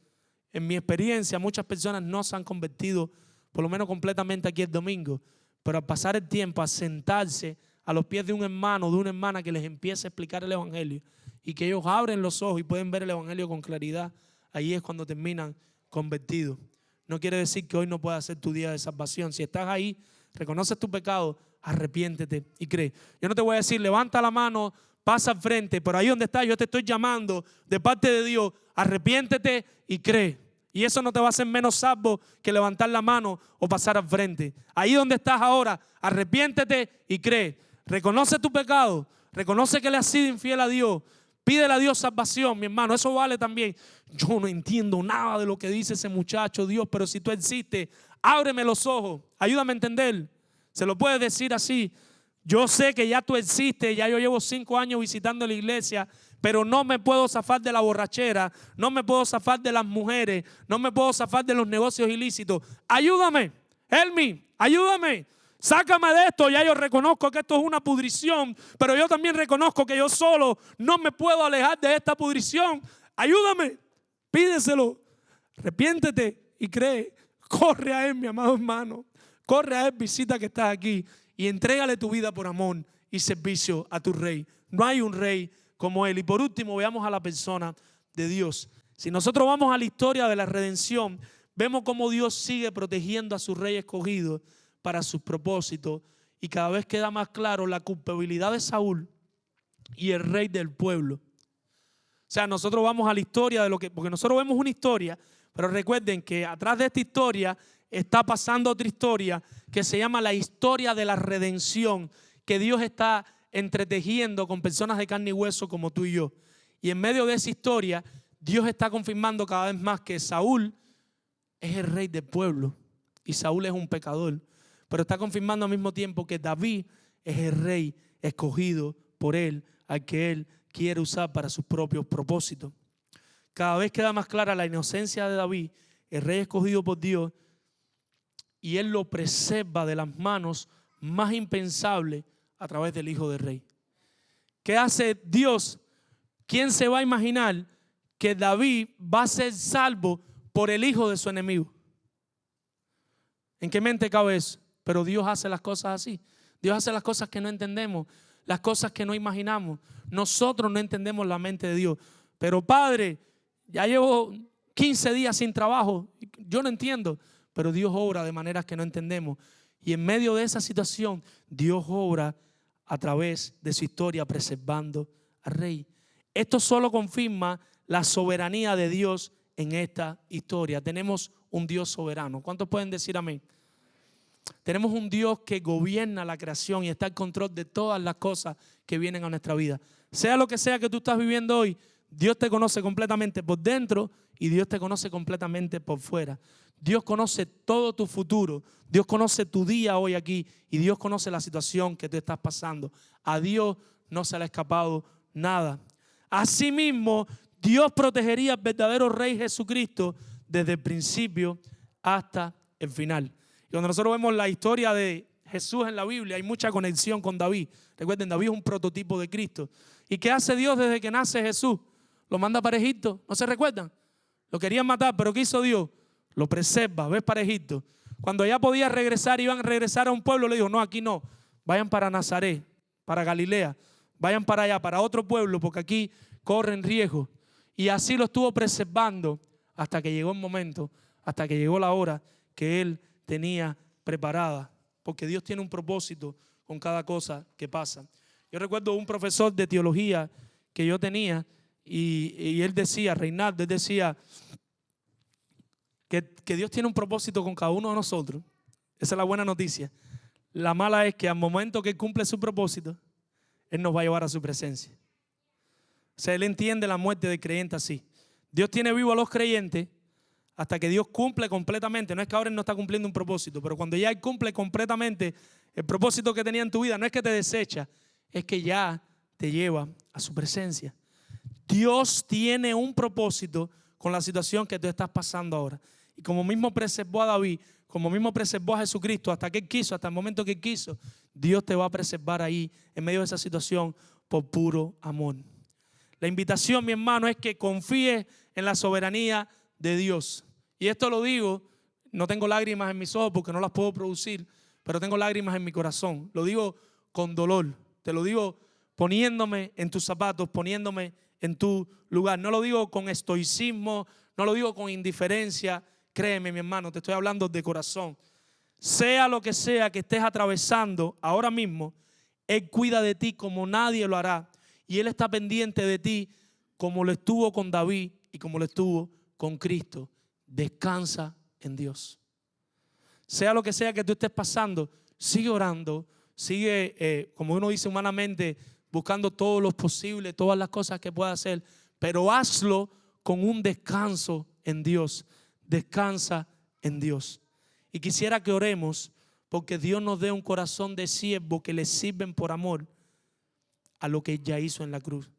En mi experiencia, muchas personas no se han convertido, por lo menos completamente aquí el domingo, pero al pasar el tiempo, a sentarse a los pies de un hermano, de una hermana que les empiece a explicar el Evangelio y que ellos abren los ojos y pueden ver el Evangelio con claridad, ahí es cuando terminan convertidos. No quiere decir que hoy no pueda ser tu día de salvación. Si estás ahí, reconoces tu pecado, arrepiéntete y cree. Yo no te voy a decir, levanta la mano, pasa al frente, pero ahí donde estás yo te estoy llamando de parte de Dios, arrepiéntete y cree. Y eso no te va a hacer menos salvo que levantar la mano o pasar al frente. Ahí donde estás ahora, arrepiéntete y cree. Reconoce tu pecado, reconoce que le has sido infiel a Dios. Pídele a Dios salvación, mi hermano, eso vale también. Yo no entiendo nada de lo que dice ese muchacho, Dios, pero si tú existes, ábreme los ojos, ayúdame a entender. Se lo puedes decir así. Yo sé que ya tú existes, ya yo llevo 5 años visitando la iglesia, pero no me puedo zafar de la borrachera, no me puedo zafar de las mujeres, no me puedo zafar de los negocios ilícitos. Ayúdame, help me, ayúdame. Sácame de esto, ya yo reconozco que esto es una pudrición, pero yo también reconozco que yo solo no me puedo alejar de esta pudrición. Ayúdame, pídeselo, arrepiéntete y cree. Corre a Él, mi amado hermano, corre a Él, visita que estás aquí y entrégale tu vida por amor y servicio a tu Rey. No hay un Rey como Él. Y por último, veamos a la persona de Dios. Si nosotros vamos a la historia de la redención, vemos cómo Dios sigue protegiendo a su Rey escogido para sus propósitos y cada vez queda más claro la culpabilidad de Saúl y el rey del pueblo. O sea, nosotros vamos a la historia de lo que, porque nosotros vemos una historia, pero recuerden que atrás de esta historia está pasando otra historia que se llama la historia de la redención, que Dios está entretejiendo con personas de carne y hueso como tú y yo. Y en medio de esa historia, Dios está confirmando cada vez más que Saúl es el rey del pueblo y Saúl es un pecador. Pero está confirmando al mismo tiempo que David es el rey escogido por Él, al que Él quiere usar para sus propios propósitos. Cada vez queda más clara la inocencia de David, el rey escogido por Dios, y Él lo preserva de las manos más impensables a través del hijo del rey. ¿Qué hace Dios? ¿Quién se va a imaginar que David va a ser salvo por el hijo de su enemigo? ¿En qué mente cabe eso? Pero Dios hace las cosas así. Dios hace las cosas que no entendemos, las cosas que no imaginamos. Nosotros no entendemos la mente de Dios. Pero Padre, ya llevo 15 días sin trabajo. Yo no entiendo, pero Dios obra de maneras que no entendemos. Y en medio de esa situación, Dios obra a través de su historia preservando al rey. Esto solo confirma la soberanía de Dios en esta historia. Tenemos un Dios soberano. ¿Cuántos pueden decir amén? Tenemos un Dios que gobierna la creación y está en control de todas las cosas que vienen a nuestra vida. Sea lo que sea que tú estás viviendo hoy, Dios te conoce completamente por dentro y Dios te conoce completamente por fuera. Dios conoce todo tu futuro. Dios conoce tu día hoy aquí y Dios conoce la situación que tú estás pasando. A Dios no se le ha escapado nada. Asimismo, Dios protegería al verdadero Rey Jesucristo desde el principio hasta el final. Y cuando nosotros vemos la historia de Jesús en la Biblia, hay mucha conexión con David. Recuerden, David es un prototipo de Cristo. ¿Y qué hace Dios desde que nace Jesús? Lo manda para Egipto. ¿No se recuerdan? Lo querían matar, pero ¿qué hizo Dios? Lo preserva, ves para Egipto. Cuando ya podía regresar, iban a regresar a un pueblo, le dijo, no, aquí no, vayan para Nazaret, para Galilea, vayan para allá, para otro pueblo, porque aquí corren riesgo. Y así lo estuvo preservando hasta que llegó el momento, hasta que llegó la hora que él tenía preparada, porque Dios tiene un propósito con cada cosa que pasa. Yo recuerdo un profesor de teología que yo tenía y él decía, Reinaldo, él decía que Dios tiene un propósito con cada uno de nosotros. Esa es la buena noticia. La mala es que al momento que Él cumple su propósito, Él nos va a llevar a su presencia. O sea, Él entiende la muerte del creyente así. Dios tiene vivo a los creyentes hasta que Dios cumple completamente. No es que ahora Él no está cumpliendo un propósito, pero cuando ya Él cumple completamente el propósito que tenía en tu vida, no es que te desecha, es que ya te lleva a su presencia. Dios tiene un propósito con la situación que tú estás pasando ahora. Y como mismo preservó a David, como mismo preservó a Jesucristo hasta que Él quiso, hasta el momento que Él quiso, Dios te va a preservar ahí en medio de esa situación por puro amor. La invitación, mi hermano, es que confíes en la soberanía de Dios. Y esto lo digo, no tengo lágrimas en mis ojos porque no las puedo producir, pero tengo lágrimas en mi corazón. Lo digo con dolor, te lo digo poniéndome en tus zapatos, poniéndome en tu lugar. No lo digo con estoicismo, no lo digo con indiferencia. Créeme, mi hermano, te estoy hablando de corazón. Sea lo que sea que estés atravesando ahora mismo, Él cuida de ti como nadie lo hará. Y Él está pendiente de ti como lo estuvo con David y como lo estuvo con Cristo. Descansa en Dios. Sea lo que sea que tú estés pasando, sigue orando, sigue, como uno dice humanamente, buscando todo lo posible, todas las cosas que pueda hacer, pero hazlo con un descanso en Dios. Descansa en Dios. Y quisiera que oremos porque Dios nos dé un corazón de siervo que le sirven por amor a lo que ya hizo en la cruz.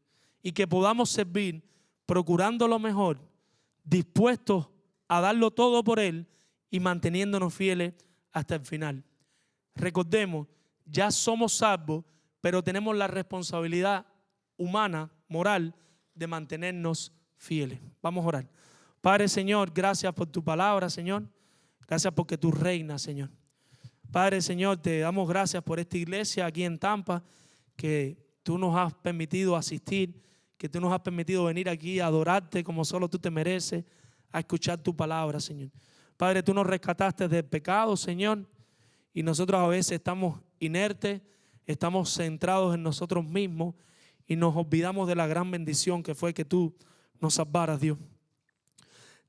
Y que podamos servir procurando lo mejor, dispuestos a darlo todo por Él y manteniéndonos fieles hasta el final. Recordemos, ya somos salvos, pero tenemos la responsabilidad humana, moral, de mantenernos fieles. Vamos a orar. Padre, Señor, gracias por tu palabra, Señor. Gracias porque tú reinas, Señor. Padre, Señor, te damos gracias por esta iglesia aquí en Tampa, que tú nos has permitido asistir, que tú nos has permitido venir aquí a adorarte como solo tú te mereces, a escuchar tu palabra, Señor. Padre, tú nos rescataste del pecado, Señor, y nosotros a veces estamos inertes, estamos centrados en nosotros mismos y nos olvidamos de la gran bendición que fue que tú nos salvaras, Dios.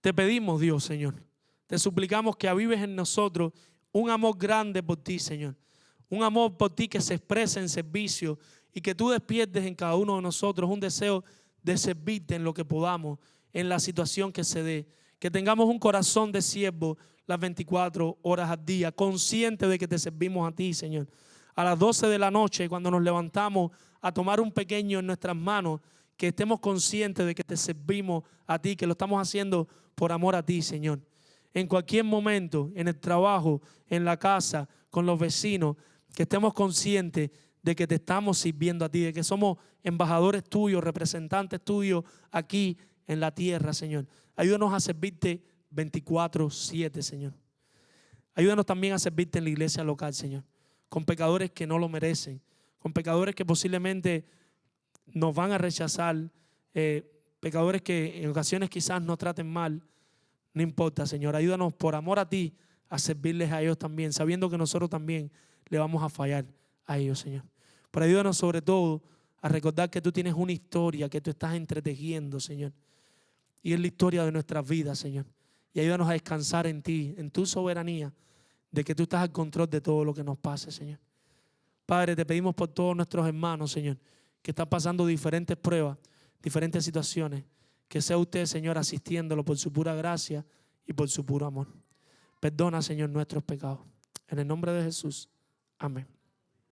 Te pedimos, Dios, Señor, te suplicamos que avives en nosotros un amor grande por ti, Señor. Un amor por ti que se expresa en servicio y que tú despiertes en cada uno de nosotros un deseo de servirte en lo que podamos, en la situación que se dé. Que tengamos un corazón de siervo las 24 horas al día, consciente de que te servimos a ti, Señor. A las 12 de la noche, cuando nos levantamos a tomar un pequeño en nuestras manos, que estemos conscientes de que te servimos a ti, que lo estamos haciendo por amor a ti, Señor. En cualquier momento, en el trabajo, en la casa, con los vecinos, que estemos conscientes de que te estamos sirviendo a ti, de que somos embajadores tuyos, representantes tuyos aquí en la tierra, Señor. Ayúdanos a servirte 24/7, Señor. Ayúdanos también a servirte en la iglesia local, Señor, con pecadores que no lo merecen, con pecadores que posiblemente nos van a rechazar, pecadores que en ocasiones quizás nos traten mal. No importa, Señor, ayúdanos por amor a ti a servirles a ellos también, sabiendo que nosotros también le vamos a fallar a ellos, Señor. Pero ayúdanos sobre todo a recordar que tú tienes una historia que tú estás entretejiendo, Señor. Y es la historia de nuestras vidas, Señor. Y ayúdanos a descansar en ti, en tu soberanía, de que tú estás al control de todo lo que nos pase, Señor. Padre, te pedimos por todos nuestros hermanos, Señor, que están pasando diferentes pruebas, diferentes situaciones. Que sea usted, Señor, asistiéndolo por su pura gracia y por su puro amor. Perdona, Señor, nuestros pecados. En el nombre de Jesús. Amén.